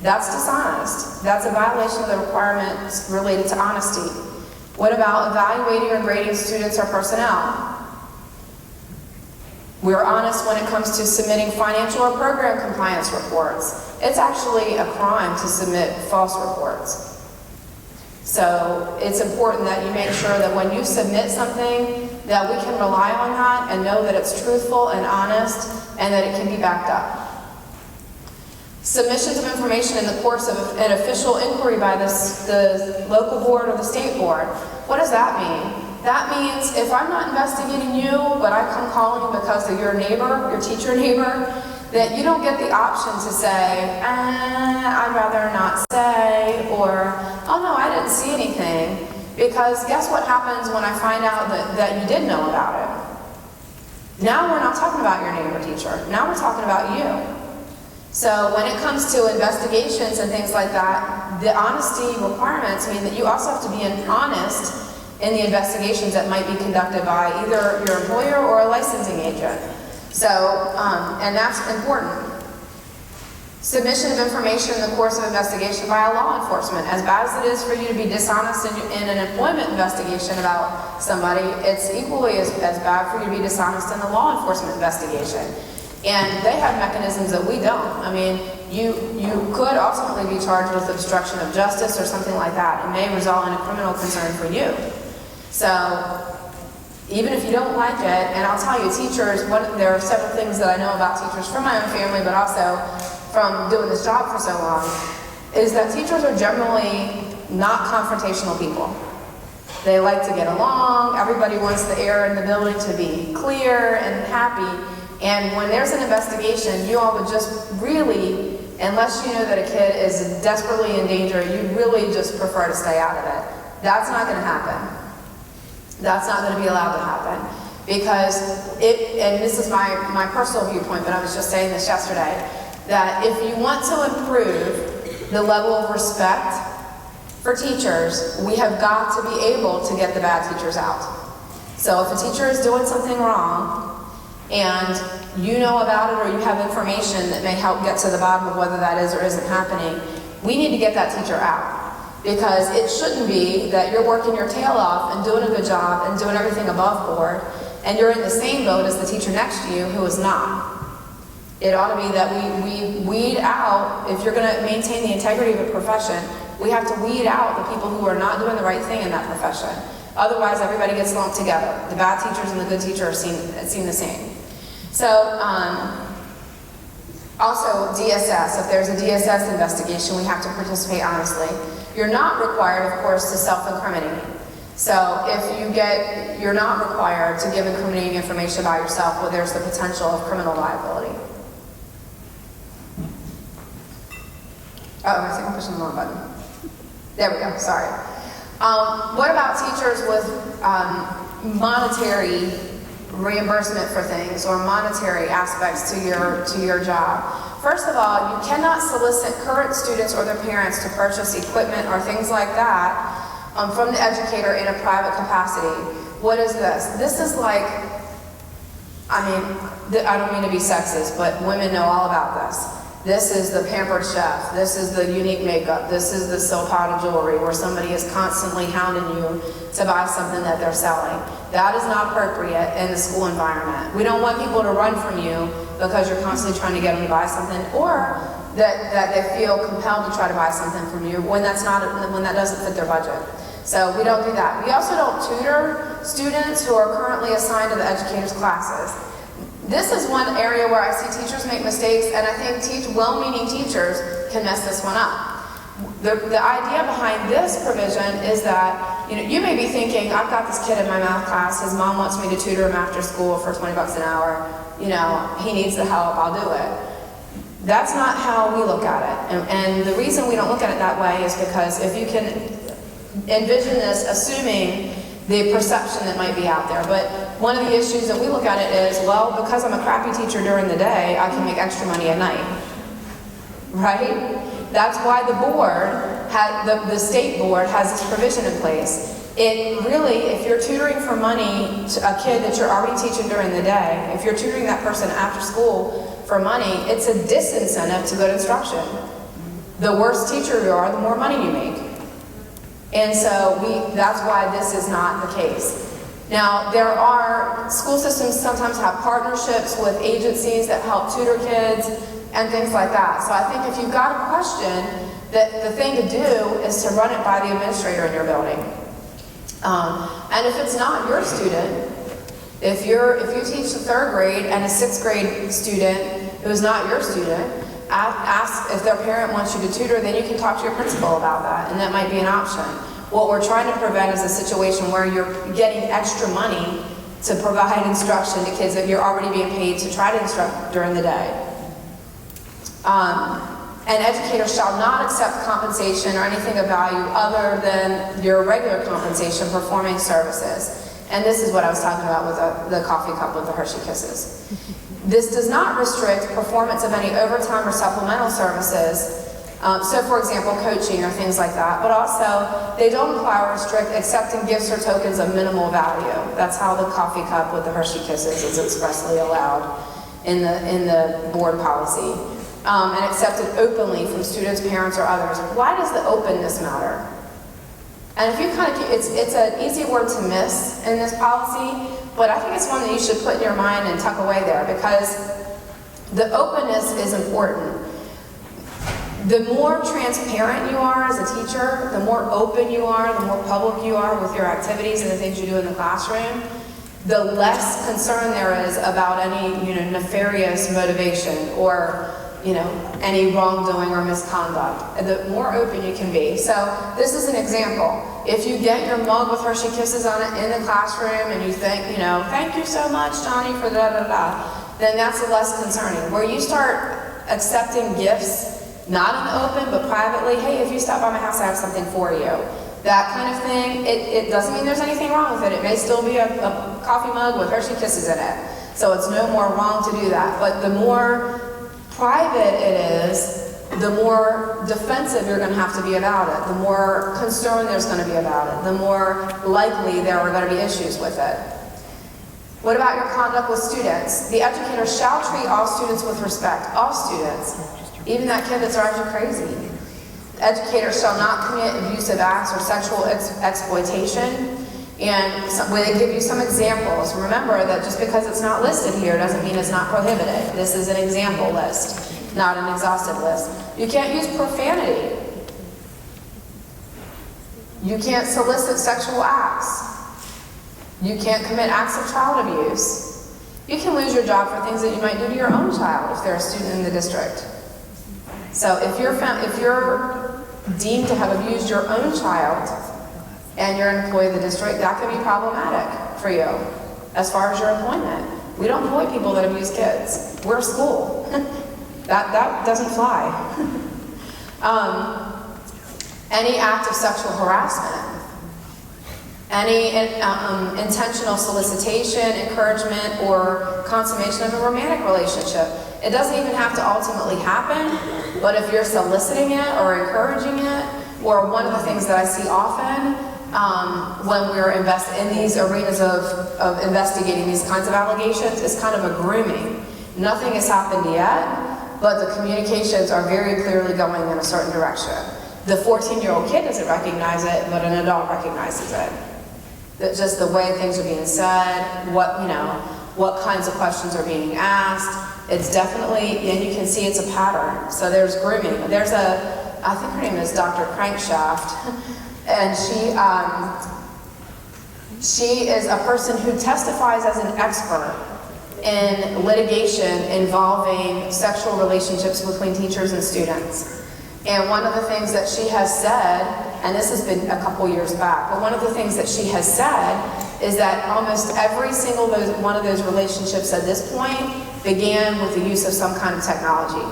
That's dishonest. That's a violation of the requirements related to honesty. What about evaluating or grading students or personnel? We're honest when it comes to submitting financial or program compliance reports. It's actually a crime to submit false reports. So it's important that you make sure that when you submit something, that we can rely on that and know that it's truthful and honest and that it can be backed up. Submissions of information in the course of an official inquiry by the local board or the state board. What does that mean? That means if I'm not investigating you, but I come calling because of your neighbor, your teacher neighbor, that you don't get the option to say, I'd rather not say, or, oh no, I didn't see anything. Because guess what happens when I find out that you did know about it? Now we're not talking about your neighbor teacher. Now we're talking about you. So when it comes to investigations and things like that, the honesty requirements mean that you also have to be honest in the investigations that might be conducted by either your employer or a licensing agent. So, and that's important. Submission of information in the course of investigation by a law enforcement. As bad as it is for you to be dishonest in an employment investigation about somebody, it's equally as bad for you to be dishonest in a law enforcement investigation. And they have mechanisms that we don't. I mean, you could ultimately be charged with obstruction of justice or something like that. It may result in a criminal concern for you. So, even if you don't like it, and I'll tell you, teachers, there are several things that I know about teachers from my own family, but also from doing this job for so long, is that teachers are generally not confrontational people. They like to get along, everybody wants the air in the building to be clear and happy, and when there's an investigation, you all would just really, unless you know that a kid is desperately in danger, you really just prefer to stay out of it. That's not going to happen. That's not going to be allowed to happen. Because and this is my personal viewpoint, but I was just saying this yesterday, that if you want to improve the level of respect for teachers, we have got to be able to get the bad teachers out. So if a teacher is doing something wrong, and you know about it or you have information that may help get to the bottom of whether that is or isn't happening, we need to get that teacher out. Because it shouldn't be that you're working your tail off and doing a good job and doing everything above board, and you're in the same boat as the teacher next to you who is not. It ought to be that we weed out, if you're going to maintain the integrity of a profession, we have to weed out the people who are not doing the right thing in that profession. Otherwise, everybody gets lumped together. The bad teachers and the good teachers are seen the same. So, also DSS. If there's a DSS investigation, we have to participate honestly. You're not required, of course, to self-incriminate. So if you're not required to give incriminating information about yourself, well, there's the potential of criminal liability. Oh, I think I'm pushing the wrong button. There we go, sorry. What about teachers with monetary reimbursement for things or monetary aspects to your job. First of all, you cannot solicit current students or their parents to purchase equipment or things like that from the educator in a private capacity. What is this? This is like, I don't mean to be sexist, but women know all about this. This is the pampered chef. This is the unique makeup. This is the silk powder jewelry where somebody is constantly hounding you to buy something that they're selling. That is not appropriate in the school environment. We don't want people to run from you because you're constantly trying to get them to buy something, or that they feel compelled to try to buy something from you when that doesn't fit their budget. So we don't do that. We also don't tutor students who are currently assigned to the educator's classes. This is one area where I see teachers make mistakes, and I think well-meaning teachers can mess this one up. The idea behind this provision is that, you may be thinking, I've got this kid in my math class, his mom wants me to tutor him after school for 20 bucks an hour, he needs the help, I'll do it. That's not how we look at it. And the reason we don't look at it that way is because if you can envision this assuming the perception that might be out there. But one of the issues that we look at it is, well, because I'm a crappy teacher during the day, I can make extra money at night. Right? That's why the state board has this provision in place. It really, if you're tutoring for money to a kid that you're already teaching during the day, if you're tutoring that person after school for money, it's a disincentive to good instruction. The worse teacher you are, the more money you make. And so that's why this is not the case. Now, there are, school systems sometimes have partnerships with agencies that help tutor kids and things like that. So I think if you've got a question, the thing to do is to run it by the administrator in your building. And if it's not your student, if you teach the 3rd grade and a 6th grade student who is not your student, ask if their parent wants you to tutor, then you can talk to your principal about that, and that might be an option. What we're trying to prevent is a situation where you're getting extra money to provide instruction to kids that you're already being paid to try to instruct during the day. An educator shall not accept compensation or anything of value other than your regular compensation performing services. And this is what I was talking about with the coffee cup with the Hershey Kisses. This does not restrict performance of any overtime or supplemental services. So for example, coaching or things like that, but also they don't apply or restrict accepting gifts or tokens of minimal value. That's how the coffee cup with the Hershey Kisses is expressly allowed in the board policy. And accepted openly from students, parents, or others. Why does the openness matter? And if you it's an easy word to miss in this policy, but I think it's one that you should put in your mind and tuck away there, because the openness is important. The more transparent you are as a teacher, the more open you are, the more public you are with your activities and the things you do in the classroom, the less concern there is about any nefarious motivation or any wrongdoing or misconduct. The more open you can be. So this is an example. If you get your mug with Hershey Kisses on it in the classroom and you think, thank you so much, Johnny, for da-da-da, then that's less concerning. Where you start accepting gifts, not in the open, but privately, hey, if you stop by my house, I have something for you. That kind of thing, it doesn't mean there's anything wrong with it. It may still be a coffee mug with Hershey Kisses in it. So it's no more wrong to do that. But the more private it is, the more defensive you're going to have to be about it, the more concern there's going to be about it, the more likely there are going to be issues with it. What about your conduct with students? The educator shall treat all students with respect. All students. Even that kid that drives you crazy. The educator shall not commit abusive acts or sexual exploitation. And they give you some examples. Remember that just because it's not listed here doesn't mean it's not prohibited. This is an example list, not an exhaustive list. You can't use profanity. You can't solicit sexual acts. You can't commit acts of child abuse. You can lose your job for things that you might do to your own child if they're a student in the district. So if you're deemed to have abused your own child, and you're an employee of the district, that could be problematic for you as far as your employment. We don't employ people that abuse kids. We're a school. that doesn't fly. Any act of sexual harassment. any intentional solicitation, encouragement, or consummation of a romantic relationship. It doesn't even have to ultimately happen, but if you're soliciting it or encouraging it, or one of the things that I see often when we're in these arenas of investigating these kinds of allegations is kind of a grooming. Nothing has happened yet, but the communications are very clearly going in a certain direction. The 14-year-old kid doesn't recognize it, but an adult recognizes it. Just the way things are being said, what kinds of questions are being asked. It's definitely, and you can see it's a pattern. So there's grooming. There's I think her name is Dr. Crankshaft, and she is a person who testifies as an expert in litigation involving sexual relationships between teachers and students. And one of the things that she has said, and this has been a couple years back, but one of the things that she has said is that almost every single one of those relationships at this point began with the use of some kind of technology.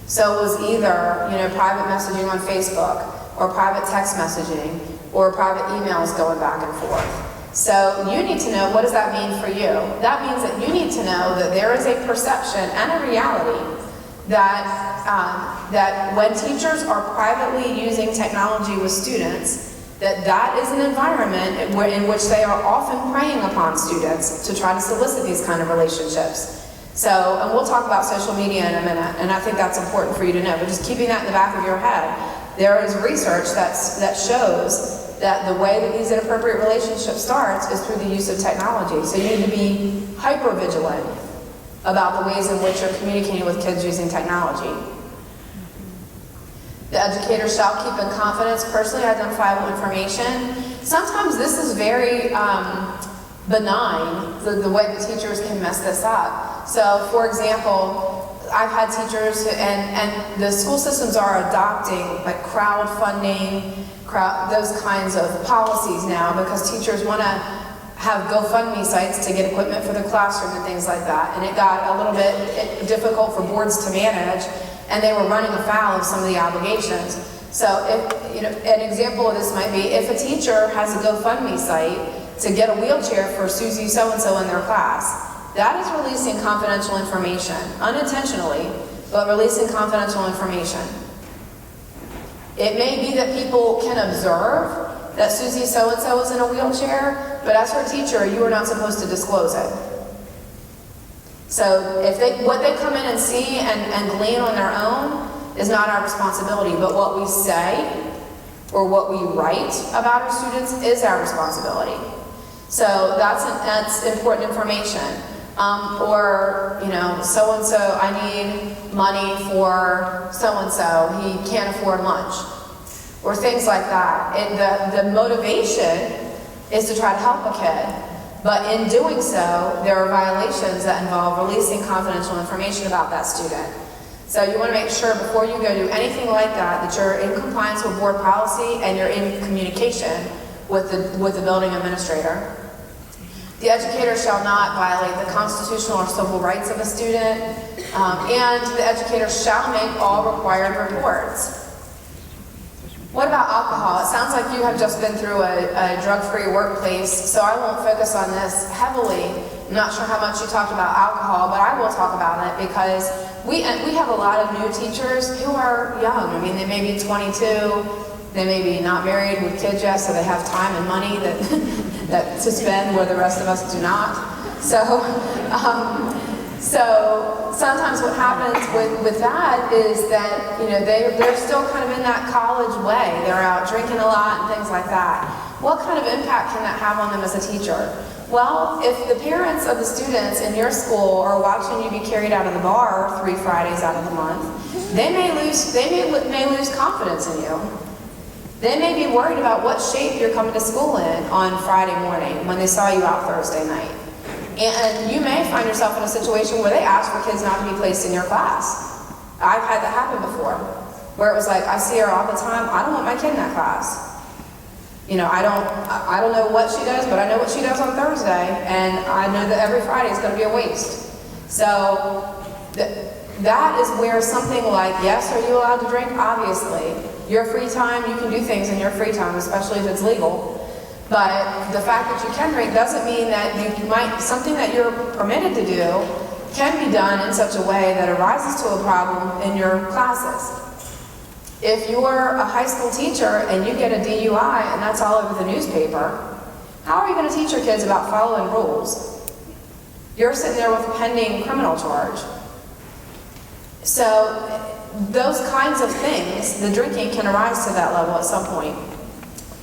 So it was either, private messaging on Facebook, or private text messaging, or private emails going back and forth. So you need to know, what does that mean for you? That means that you need to know that there is a perception and a reality that when teachers are privately using technology with students, that is an environment in which they are often preying upon students to try to solicit these kind of relationships. So, and we'll talk about social media in a minute, and I think that's important for you to know, but just keeping that in the back of your head. There is research that shows that the way that these inappropriate relationships starts is through the use of technology. So you need to be hyper vigilant about the ways in which you're communicating with kids using technology. The educator shall keep in confidence personally identifiable information. Sometimes this is very benign, the way that teachers can mess this up. So, for example, I've had teachers, and the school systems are adopting like crowdfunding, those kinds of policies now, because teachers want to have GoFundMe sites to get equipment for the classroom and things like that. And it got a little bit difficult for boards to manage, and they were running afoul of some of the obligations. So if, an example of this might be if a teacher has a GoFundMe site to get a wheelchair for Susie so-and-so in their class, that is releasing confidential information, unintentionally, but releasing confidential information. It may be that people can observe that Susie so-and-so is in a wheelchair, but as her teacher, you are not supposed to disclose it. So if what they come in and see and glean on their own is not our responsibility, but what we say or what we write about our students is our responsibility. So that's important information. Or, so-and-so, I need money for so-and-so, he can't afford lunch. Or things like that. The motivation is to try to help a kid. But in doing so, there are violations that involve releasing confidential information about that student. So you want to make sure before you go do anything like that you're in compliance with board policy and you're in communication with the building administrator. The educator shall not violate the constitutional or civil rights of a student, and the educator shall make all required reports. What about alcohol? It sounds like you have just been through a drug-free workplace, so I won't focus on this heavily. I'm not sure how much you talked about alcohol, but I will talk about it because we have a lot of new teachers who are young. I mean, they may be 22, they may be not married with kids yet, so they have time and money that to spend where the rest of us do not. So sometimes what happens with that is that they're still kind of in that college way. They're out drinking a lot and things like that. What kind of impact can that have on them as a teacher? Well, if the parents of the students in your school are watching you be carried out of the bar 3 Fridays out of the month, they may lose confidence in you. They may be worried about what shape you're coming to school in on Friday morning when they saw you out Thursday night. And you may find yourself in a situation where they ask for kids not to be placed in your class. I've had that happen before, where it was like, I see her all the time, I don't want my kid in that class. I don't know what she does, but I know what she does on Thursday, and I know that every Friday is going to be a waste. So that is where something like, yes, are you allowed to drink? Obviously. Your free time, you can do things in your free time, especially if it's legal. But the fact that you can drink doesn't mean that something that you're permitted to do can be done in such a way that arises to a problem in your classes. If you're a high school teacher and you get a DUI and that's all over the newspaper, how are you going to teach your kids about following rules? You're sitting there with a pending criminal charge. So those kinds of things, the drinking can arise to that level at some point.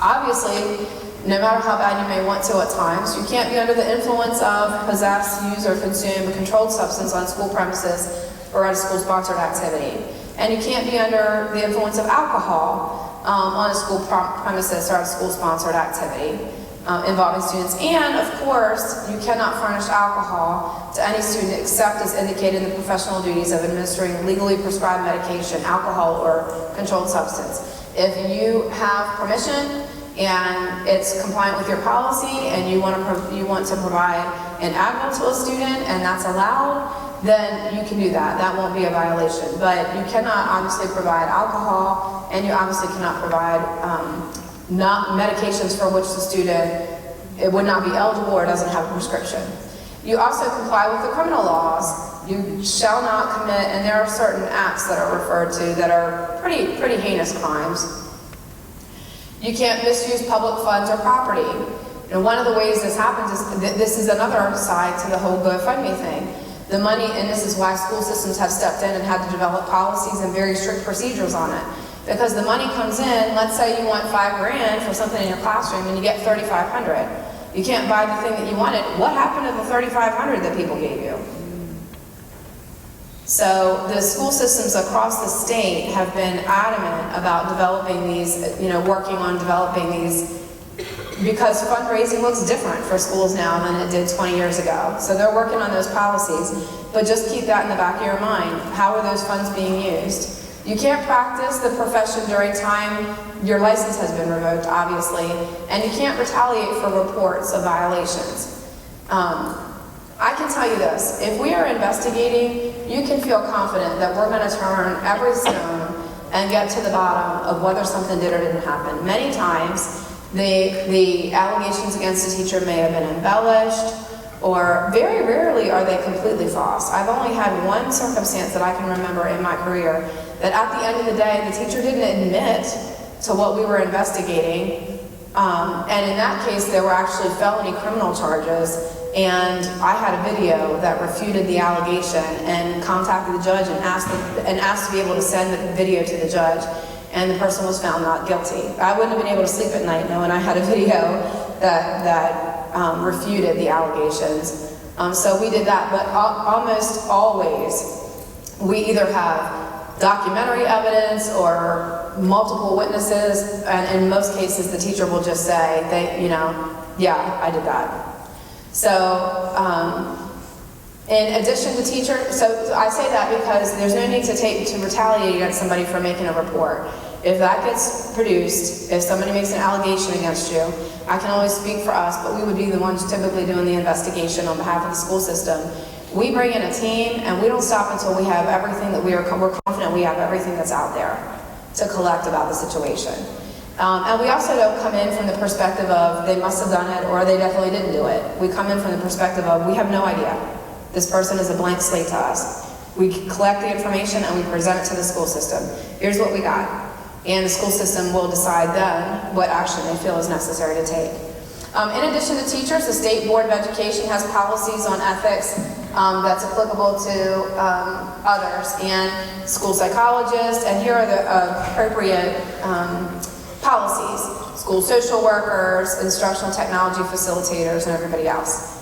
Obviously, no matter how bad you may want to at times, you can't be under the influence of, possess, use, or consume a controlled substance on school premises or at a school-sponsored activity. And you can't be under the influence of alcohol on a school premises or at a school-sponsored activity involving students. And, of course, you cannot furnish alcohol to any student except as indicated in the professional duties of administering legally prescribed medication, alcohol, or controlled substance. If you have permission and it's compliant with your policy and you want to provide an Advil to a student and that's allowed, then you can do that. That won't be a violation. But you cannot obviously provide alcohol, and you obviously cannot provide not medications for which the student it would not be eligible or doesn't have a prescription. You also comply with the criminal laws. You shall not commit, and there are certain acts that are referred to that are pretty heinous crimes. You can't misuse public funds or property. And one of the ways this happens is, this is another side to the whole GoFundMe thing. The money, and this is why school systems have stepped in and had to develop policies and very strict procedures on it. Because the money comes in, let's say you want $5 grand for something in your classroom and you get $3,500. You can't buy the thing that you wanted. What happened to the $3,500 that people gave you? So the school systems across the state have been adamant about developing these, working on developing these, because fundraising looks different for schools now than it did 20 years ago. So they're working on those policies, but just keep that in the back of your mind. How are those funds being used? You can't practice the profession during time your license has been revoked, obviously, and you can't retaliate for reports of violations. I can tell you this, if we are investigating, you can feel confident that we're going to turn every stone and get to the bottom of whether something did or didn't happen. Many times, the allegations against a teacher may have been embellished, or very rarely are they completely false. I've only had one circumstance that I can remember in my career that at the end of the day, the teacher didn't admit to what we were investigating, and in that case, there were actually felony criminal charges, and I had a video that refuted the allegation and contacted the judge and asked to be able to send the video to the judge, and the person was found not guilty. I wouldn't have been able to sleep at night knowing I had a video that refuted the allegations. So we did that, but almost always we either have documentary evidence or multiple witnesses, and in most cases the teacher will just say, yeah, I did that. So in addition to so I say that because there's no need to retaliate against somebody for making a report. If that gets produced, if somebody makes an allegation against you, I can always speak for us, but we would be the ones typically doing the investigation on behalf of the school system. We bring in a team, and we don't stop until we have everything that we're confident we have everything that's out there to collect about the situation. And we also don't come in from the perspective of they must have done it or they definitely didn't do it. We come in from the perspective of we have no idea. This person is a blank slate to us. We collect the information and we present it to the school system. Here's what we got. And the school system will decide then what action they feel is necessary to take. In addition to teachers, the State Board of Education has policies on ethics that's applicable to others, and school psychologists, and here are the appropriate policies. School social workers, instructional technology facilitators, and everybody else.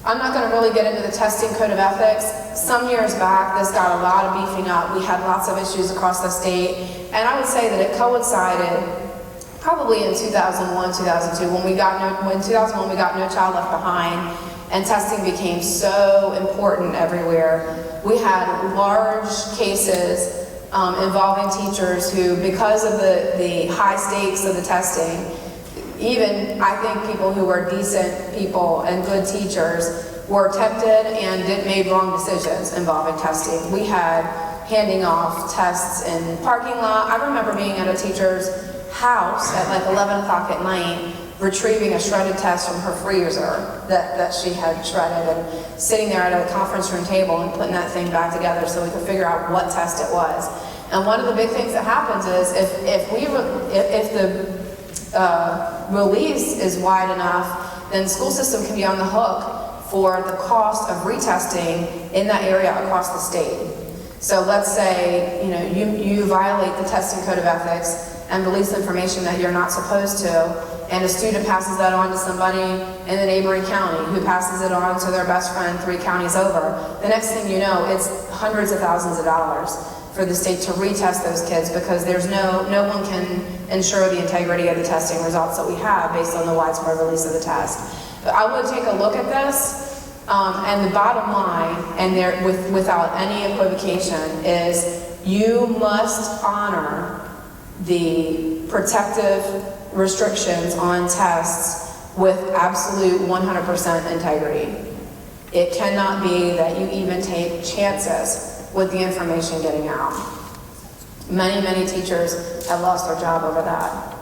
I'm not going to really get into the testing code of ethics. Some years back, this got a lot of beefing up. We had lots of issues across the state, and I would say that it coincided probably in 2001, 2002, when 2001 we got No Child Left Behind, and testing became so important everywhere. We had large cases involving teachers who, because of the high stakes of the testing, even I think people who were decent people and good teachers were tempted and made wrong decisions involving testing. We had handing off tests in parking lot. I remember being at a teacher's house at like 11 o'clock at night retrieving a shredded test from her freezer that she had shredded, and sitting there at a conference room table and putting that thing back together so we could figure out what test it was. And one of the big things that happens is if the release is wide enough, then the school system can be on the hook for the cost of retesting in that area across the state. So let's say you violate the testing code of ethics and release information that you're not supposed to, and a student passes that on to somebody in the neighboring county who passes it on to their best friend 3 counties over. The next thing you know, it's hundreds of thousands of dollars for the state to retest those kids, because there's no one can ensure the integrity of the testing results that we have based on the widespread release of the test. But I would take a look at this, and the bottom line, and without any equivocation, is you must honor the protective restrictions on tests with absolute 100% integrity. It cannot be that you even take chances with the information getting out. Many, many teachers have lost their job over that.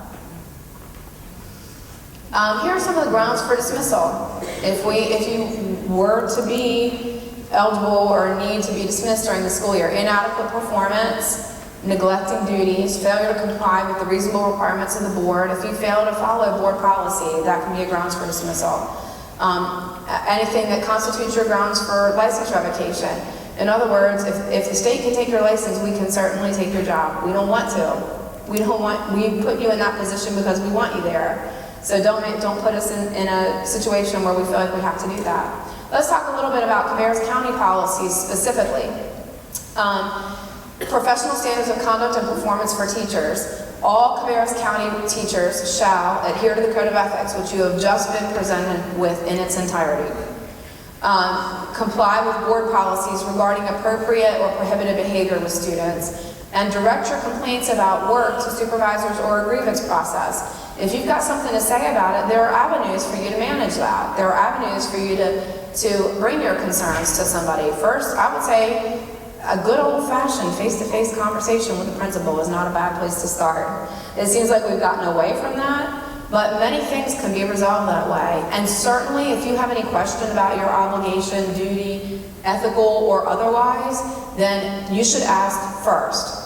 Here are some of the grounds for dismissal. If you were to be eligible or need to be dismissed during the school year: inadequate performance, neglecting duties, failure to comply with the reasonable requirements of the board. If you fail to follow board policy, that can be a grounds for dismissal. Anything that constitutes your grounds for license revocation. In other words, if the state can take your license, we can certainly take your job. We don't want to. We put you in that position because we want you there. So don't put us in a situation where we feel like we have to do that. Let's talk a little bit about Cabarrus County policies specifically. Professional standards of conduct and performance for teachers. All Cabarrus County teachers shall adhere to the Code of Ethics, which you have just been presented with in its entirety. Comply with board policies regarding appropriate or prohibited behavior with students, and direct your complaints about work to supervisors or a grievance process. If you've got something to say about it, there are avenues for you to manage that. There are avenues for you to bring your concerns to somebody. First, I would say a good old-fashioned face-to-face conversation with the principal is not a bad place to start. It seems like we've gotten away from that, but many things can be resolved that way. And certainly, if you have any question about your obligation, duty, ethical or otherwise, then you should ask first.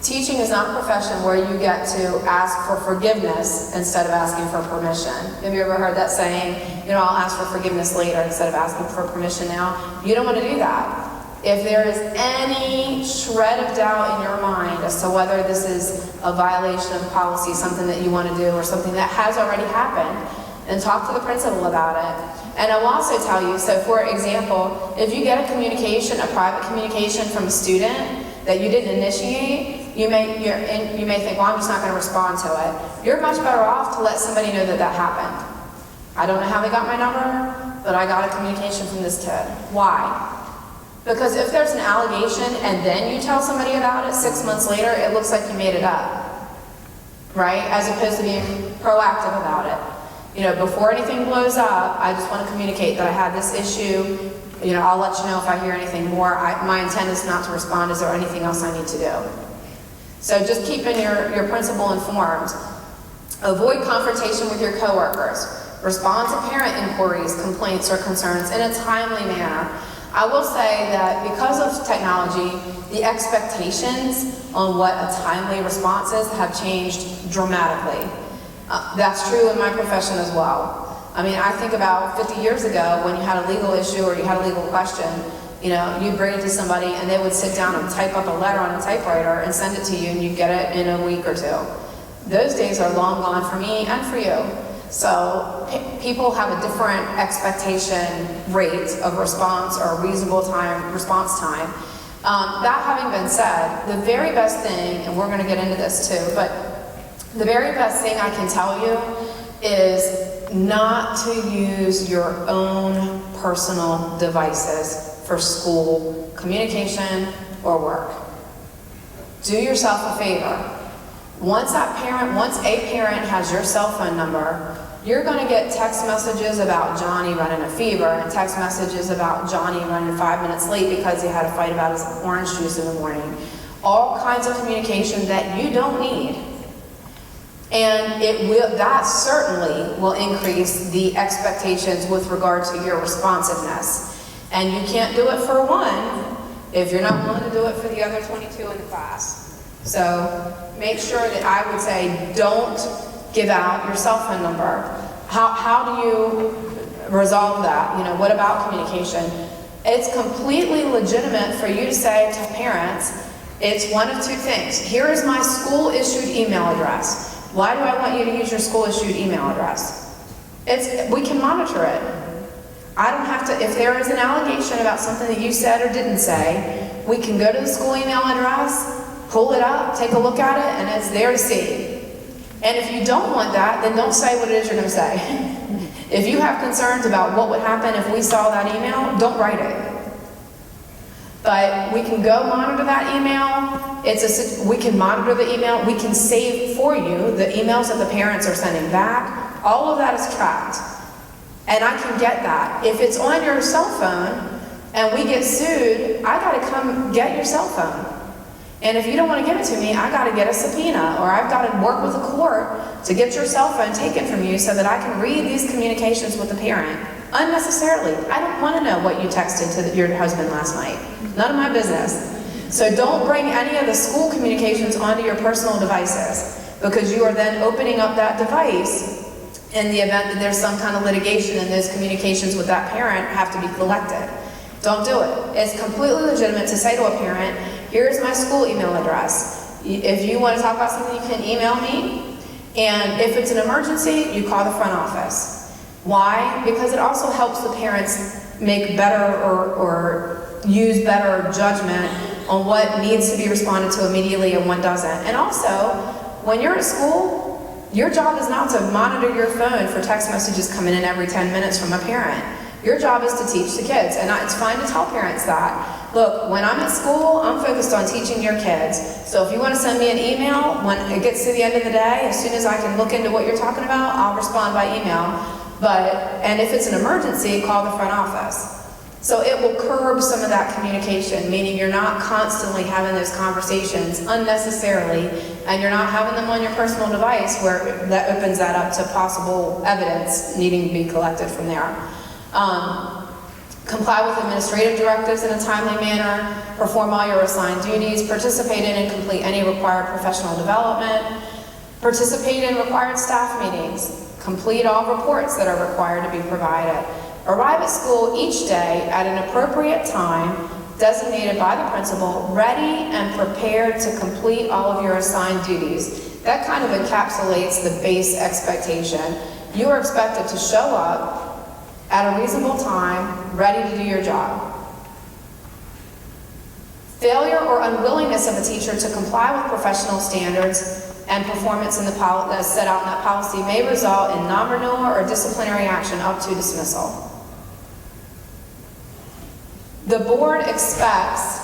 Teaching is not a profession where you get to ask for forgiveness instead of asking for permission. Have you ever heard that saying, I'll ask for forgiveness later instead of asking for permission now? You don't want to do that. If there is any shred of doubt in your mind as to whether this is a violation of policy, something that you want to do, or something that has already happened, then talk to the principal about it. And I will also tell you, so for example, if you get a private communication from a student that you didn't initiate, you may think, well, I'm just not going to respond to it. You're much better off to let somebody know that happened. I don't know how they got my number, but I got a communication from this kid. Why? Because if there's an allegation and then you tell somebody about it 6 months later, it looks like you made it up, right? As opposed to being proactive about it. Before anything blows up, I just want to communicate that I had this issue. I'll let you know if I hear anything more. My intent is not to respond. Is there anything else I need to do? So just keeping your principal informed. Avoid confrontation with your coworkers. Respond to parent inquiries, complaints, or concerns in a timely manner. I will say that because of technology, the expectations on what a timely response is have changed dramatically. That's true in my profession as well. I think about 50 years ago when you had a legal issue or you had a legal question, you'd bring it to somebody and they would sit down and type up a letter on a typewriter and send it to you, and you'd get it in a week or two. Those days are long gone for me and for you. So people have a different expectation rate of response or reasonable response time. That having been said, the very best thing, and we're going to get into this too, but the very best thing I can tell you is not to use your own personal devices for school communication or work. Do yourself a favor. Once a parent has your cell phone number, you're going to get text messages about Johnny running a fever and text messages about Johnny running 5 minutes late because he had a fight about his orange juice in the morning. All kinds of communication that you don't need. And that certainly will increase the expectations with regard to your responsiveness. And you can't do it for one if you're not willing to do it for the other 22 in the class. So make sure that, I would say, don't give out your cell phone number. How do you resolve that? What about communication? It's completely legitimate for you to say to parents, it's one of two things. Here is my school-issued email address. Why do I want you to use your school-issued email address? We can monitor it. I don't have to, if there is an allegation about something that you said or didn't say, we can go to the school email address, pull it up, take a look at it, and it's there to see. And if you don't want that, then don't say what it is you're going to say. If you have concerns about what would happen if we saw that email, don't write it. But we can go monitor that email. We can monitor the email. We can save for you the emails that the parents are sending back. All of that is tracked. And I can get that. If it's on your cell phone and we get sued, I got to come get your cell phone. And if you don't want to give it to me, I got to get a subpoena, or I've got to work with the court to get your cell phone taken from you so that I can read these communications with the parent unnecessarily. I don't want to know what you texted to your husband last night. None of my business. So don't bring any of the school communications onto your personal devices, because you are then opening up that device in the event that there's some kind of litigation and those communications with that parent have to be collected. Don't do it. It's completely legitimate to say to a parent, here's my school email address. If you want to talk about something, you can email me. And if it's an emergency, you call the front office. Why? Because it also helps the parents make better or use better judgment on what needs to be responded to immediately and what doesn't. And also, when you're at school, your job is not to monitor your phone for text messages coming in every 10 minutes from a parent. Your job is to teach the kids, and it's fine to tell parents that. Look, when I'm at school, I'm focused on teaching your kids. So if you want to send me an email, when it gets to the end of the day, as soon as I can look into what you're talking about, I'll respond by email. And if it's an emergency, call the front office. So it will curb some of that communication, meaning you're not constantly having those conversations unnecessarily, and you're not having them on your personal device, where that opens that up to possible evidence needing to be collected from there. Comply with administrative directives in a timely manner, perform all your assigned duties, participate in and complete any required professional development, participate in required staff meetings, complete all reports that are required to be provided, arrive at school each day at an appropriate time designated by the principal, ready and prepared to complete all of your assigned duties. That kind of encapsulates the base expectation. You are expected to show up at a reasonable time, ready to do your job. Failure or unwillingness of a teacher to comply with professional standards and performance in the as set out in that policy may result in non-renewal or disciplinary action up to dismissal. The board expects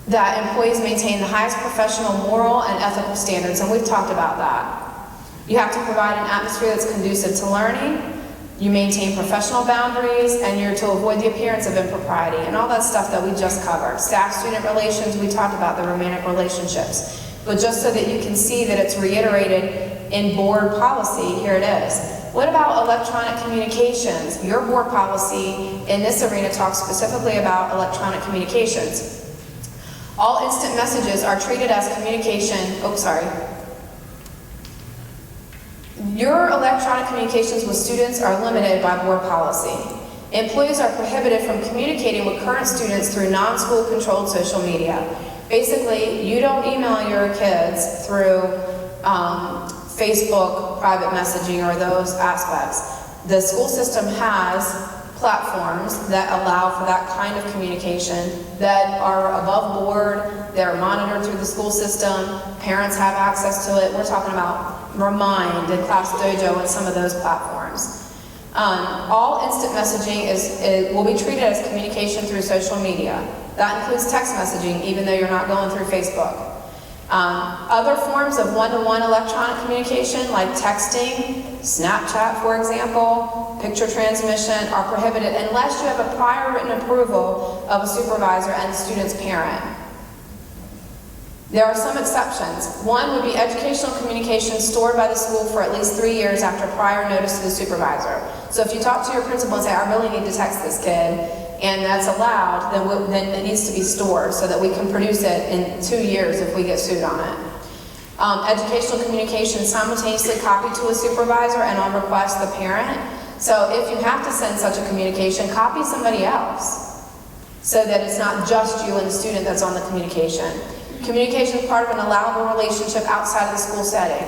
that employees maintain the highest professional, moral, and ethical standards, and we've talked about that. You have to provide an atmosphere that's conducive to learning. You maintain professional boundaries, and you're to avoid the appearance of impropriety and all that stuff that we just covered. Staff-student relations, we talked about the romantic relationships. But just so that you can see that it's reiterated in board policy, here it is. What about electronic communications? Your board policy in this arena talks specifically about electronic communications. All instant messages are treated as communication. Your electronic communications with students are limited by board policy. Employees are prohibited from communicating with current students through non-school controlled social media. Basically, you don't email your kids through Facebook, private messaging, or those aspects. The school system has platforms that allow for that kind of communication that are above board, they're monitored through the school system, parents have access to it. We're talking about Remind and Class Dojo and some of those platforms. All instant messaging will be treated as communication through social media. That includes text messaging, even though you're not going through Facebook. Other forms of one-to-one electronic communication, like texting, Snapchat, for example, picture transmission, are prohibited unless you have a prior written approval of a supervisor and the student's parent. There are some exceptions. One would be educational communication stored by the school for at least 3 years after prior notice to the supervisor. So if you talk to your principal and say, I really need to text this kid, and that's allowed, then it needs to be stored so that we can produce it in 2 years if we get sued on it. Educational communication simultaneously copied to a supervisor and on request the parent. So if you have to send such a communication, copy somebody else so that it's not just you and the student that's on the communication. Communication is part of an allowable relationship outside of the school setting.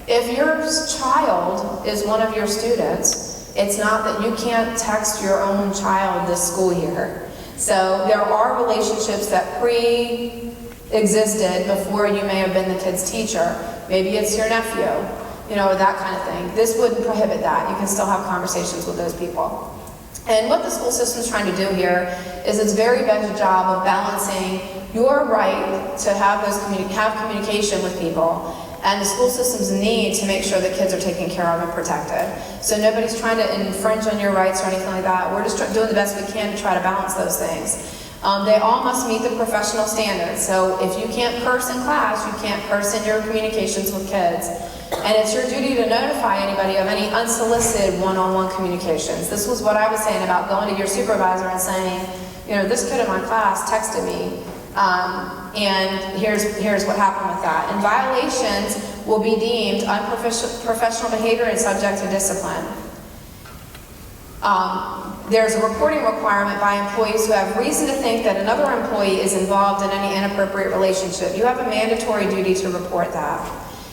If your child is one of your students, it's not that you can't text your own child this school year. So there are relationships that pre-existed before you may have been the kid's teacher. Maybe it's your nephew, or that kind of thing. This wouldn't prohibit that. You can still have conversations with those people. And what the school system is trying to do here is it's very big job of balancing your right to have communication with people and the school system's need to make sure that kids are taken care of and protected. So nobody's trying to infringe on your rights or anything like that. We're just doing the best we can to try to balance those things. They all must meet the professional standards. So if you can't curse in class, you can't curse in your communications with kids. And it's your duty to notify anybody of any unsolicited one-on-one communications. This was what I was saying about going to your supervisor and saying, this kid in my class texted me, and here's what happened with that. And violations will be deemed unprofessional behavior and subject to discipline. There's a reporting requirement by employees who have reason to think that another employee is involved in any inappropriate relationship. You have a mandatory duty to report that.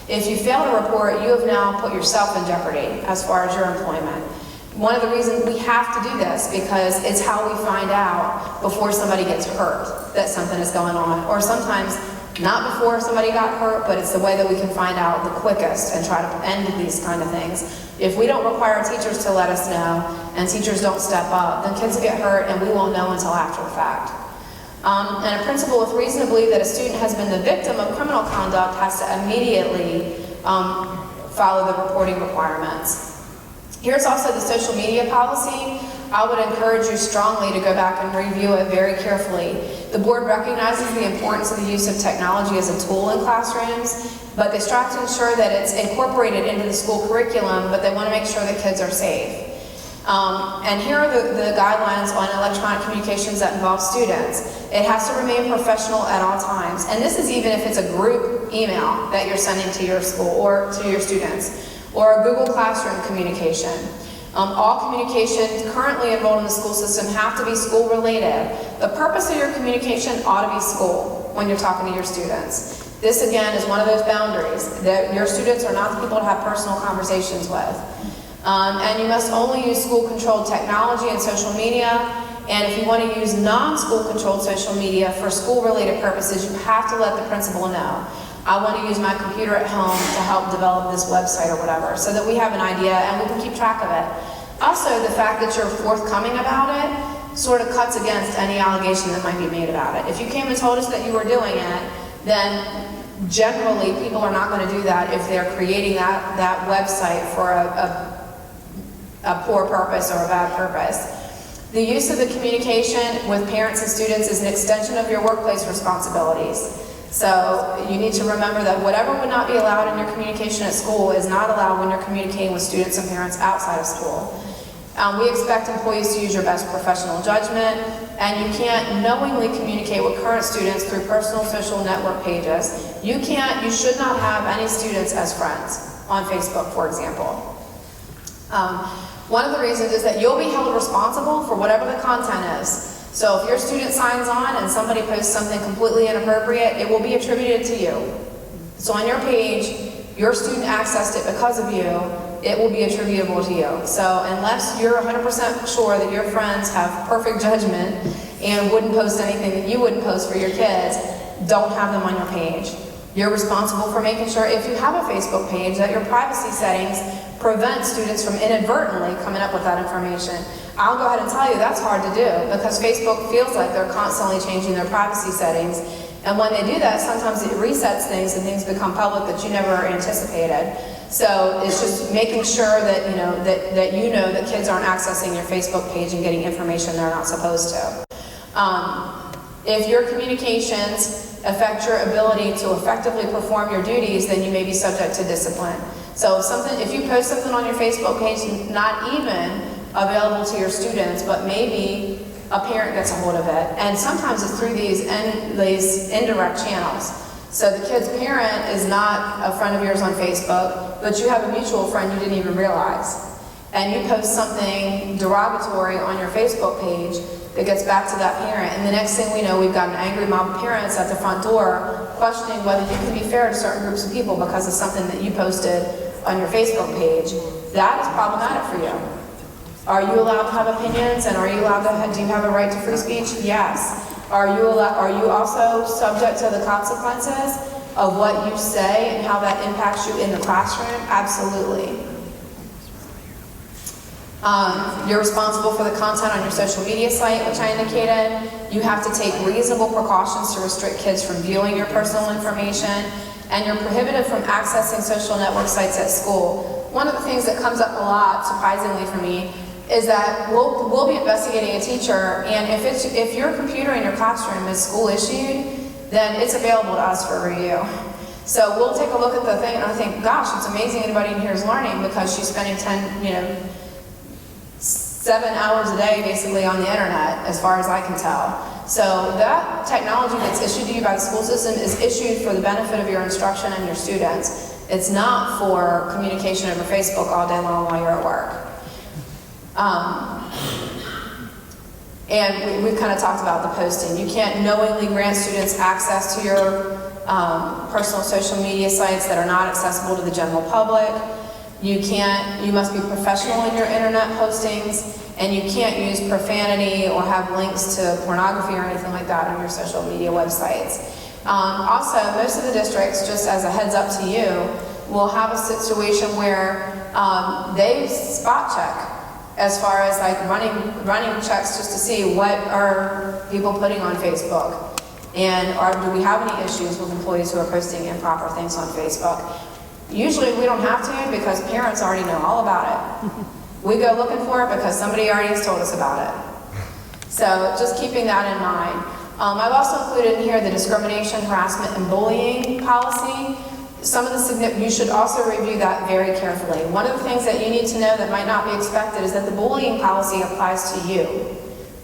If you fail to report, you have now put yourself in jeopardy as far as your employment. One of the reasons we have to do this because it's how we find out before somebody gets hurt that something is going on, or sometimes not before somebody got hurt, but it's the way that we can find out the quickest and try to end these kind of things. If we don't require teachers to let us know and teachers don't step up, then kids will get hurt and we won't know until after the fact. And a principal with reason to believe that a student has been the victim of criminal conduct has to immediately follow the reporting requirements. Here's also the social media policy. I would encourage you strongly to go back and review it very carefully. The board recognizes the importance of the use of technology as a tool in classrooms, but they strive to ensure that it's incorporated into the school curriculum, but they want to make sure that kids are safe. And here are the guidelines on electronic communications that involve students. It has to remain professional at all times. And this is even if it's a group email that you're sending to your school or to your students, or a Google Classroom communication. All communications currently enrolled in the school system have to be school related. The purpose of your communication ought to be school when you're talking to your students. This again is one of those boundaries that your students are not the people to have personal conversations with. And you must only use school-controlled technology and social media. And if you want to use non-school controlled social media for school-related purposes, you have to let the principal know. I want to use my computer at home to help develop this website or whatever, so that we have an idea and we can keep track of it. Also, the fact that you're forthcoming about it sort of cuts against any allegation that might be made about it. If you came and told us that you were doing it, then generally people are not going to do that if they're creating that website for a poor purpose or a bad purpose. The use of the communication with parents and students is an extension of your workplace responsibilities. So you need to remember that whatever would not be allowed in your communication at school is not allowed when you're communicating with students and parents outside of school. We expect employees to use your best professional judgment, and you can't knowingly communicate with current students through personal social network pages. You should not have any students as friends on Facebook, for example. One of the reasons is that you'll be held responsible for whatever the content is. So if your student signs on and somebody posts something completely inappropriate, it will be attributed to you. So on your page, your student accessed it because of you, it will be attributable to you. So unless you're 100% sure that your friends have perfect judgment and wouldn't post anything that you wouldn't post for your kids, don't have them on your page. You're responsible for making sure, if you have a Facebook page, that your privacy settings prevent students from inadvertently coming up with that information. I'll go ahead and tell you that's hard to do because Facebook feels like they're constantly changing their privacy settings. And when they do that, sometimes it resets things and things become public that you never anticipated. So it's just making sure that you know that kids aren't accessing your Facebook page and getting information they're not supposed to. If your communications affect your ability to effectively perform your duties, then you may be subject to discipline. So if you post something on your Facebook page, not even available to your students, but maybe a parent gets a hold of it, and sometimes it's through these indirect channels. So the kid's parent is not a friend of yours on Facebook, but you have a mutual friend you didn't even realize. And you post something derogatory on your Facebook page that gets back to that parent, and the next thing we know, we've got an angry mob of parents at the front door questioning whether you can be fair to certain groups of people because of something that you posted on your Facebook page. That is problematic for you. Are you allowed to have opinions, and are you allowed to do you have a right to free speech? Yes. Are you also subject to the consequences of what you say and how that impacts you in the classroom? Absolutely. You're responsible for the content on your social media site, which I indicated. You have to take reasonable precautions to restrict kids from viewing your personal information, and you're prohibited from accessing social network sites at school. One of the things that comes up a lot, surprisingly for me, is that we'll be investigating a teacher, and if your computer in your classroom is school issued, then it's available to us for review. So we'll take a look at the thing, and I think, gosh, it's amazing anybody in here is learning, because she's spending 7 hours a day basically on the internet, as far as I can tell. So that technology that's issued to you by the school system is issued for the benefit of your instruction and your students. It's not for communication over Facebook all day long while you're at work. And we've kind of talked about the posting. You can't knowingly grant students access to your personal social media sites that are not accessible to the general public. You must be professional in your internet postings, and you can't use profanity or have links to pornography or anything like that on your social media websites. Also, most of the districts, just as a heads up to you, will have a situation where they spot check as far as like running checks just to see what are people putting on Facebook, and do we have any issues with employees who are posting improper things on Facebook. Usually we don't have to, because parents already know all about it. We go looking for it because somebody already has told us about it. So just keeping that in mind. I've also included in here the discrimination, harassment, and bullying policy. You should also review that very carefully. One of the things that you need to know that might not be expected is that the bullying policy applies to you.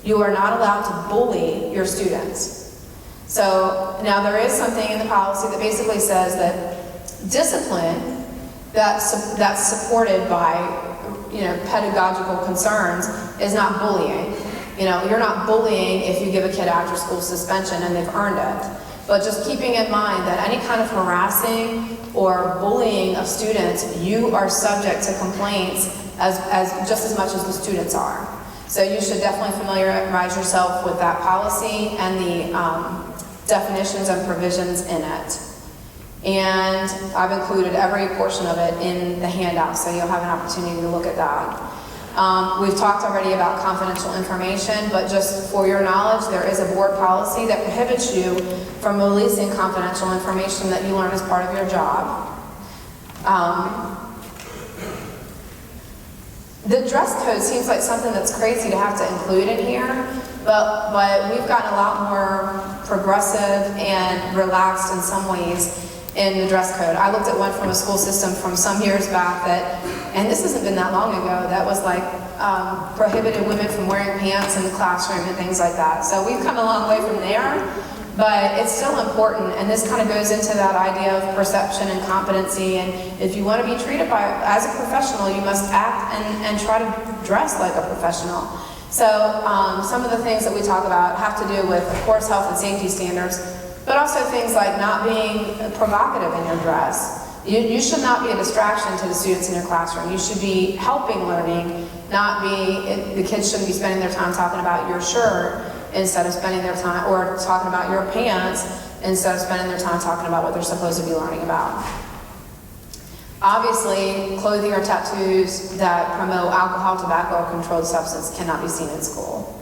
You are not allowed to bully your students. So now there is something in the policy that basically says that discipline that's supported by pedagogical concerns is not bullying. You're not bullying if you give a kid after school suspension and they've earned it. But just keeping in mind that any kind of harassing or bullying of students, you are subject to complaints just as much as the students are. So you should definitely familiarize yourself with that policy and the definitions and provisions in it. And I've included every portion of it in the handout, so you'll have an opportunity to look at that. We've talked already about confidential information, but just for your knowledge, there is a board policy that prohibits you from releasing confidential information that you learn as part of your job. The dress code seems like something that's crazy to have to include in here, but we've gotten a lot more progressive and relaxed in some ways in the dress code. I looked at one from a school system from some years back and this hasn't been that long ago, that was like prohibited women from wearing pants in the classroom and things like that. So we've come a long way from there, but it's still important, and this kind of goes into that idea of perception and competency, and if you want to be treated as a professional, you must act and try to dress like a professional. So some of the things that we talk about have to do with, of course, health and safety standards, but also things like not being provocative in your dress. You should not be a distraction to the students in your classroom. You should be helping learning, the kids shouldn't be spending their time talking about your shirt instead of spending their time, or talking about your pants instead of spending their time talking about what they're supposed to be learning about. Obviously, clothing or tattoos that promote alcohol, tobacco, or controlled substance cannot be seen in school.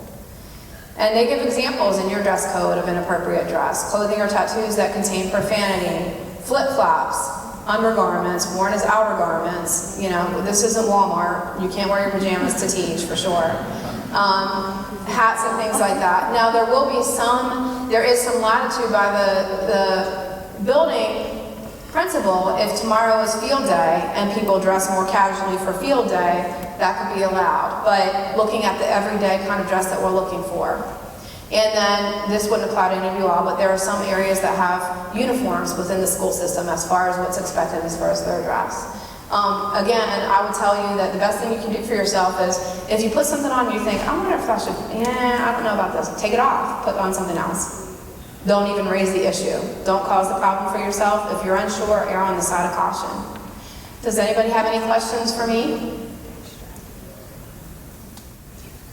And they give examples in your dress code of inappropriate dress. Clothing or tattoos that contain profanity, flip-flops, undergarments, worn as outer garments. This isn't Walmart. You can't wear your pajamas to teach, for sure. Hats and things like that. Now, there will be some there is some latitude by the building principal. If tomorrow is field day and people dress more casually for field day, that could be allowed. But looking at the everyday kind of dress that we're looking for. And then, this wouldn't apply to any of you all, but there are some areas that have uniforms within the school system as far as what's expected as far as their dress. Again, I would tell you that the best thing you can do for yourself is, if you put something on and you think, I wonder if I should, I don't know about this, take it off, put on something else. Don't even raise the issue. Don't cause the problem for yourself. If you're unsure, err on the side of caution. Does anybody have any questions for me?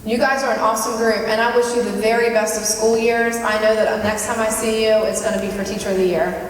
You guys are an awesome group, and I wish you the very best of school years. I know that next time I see you, it's going to be for Teacher of the Year.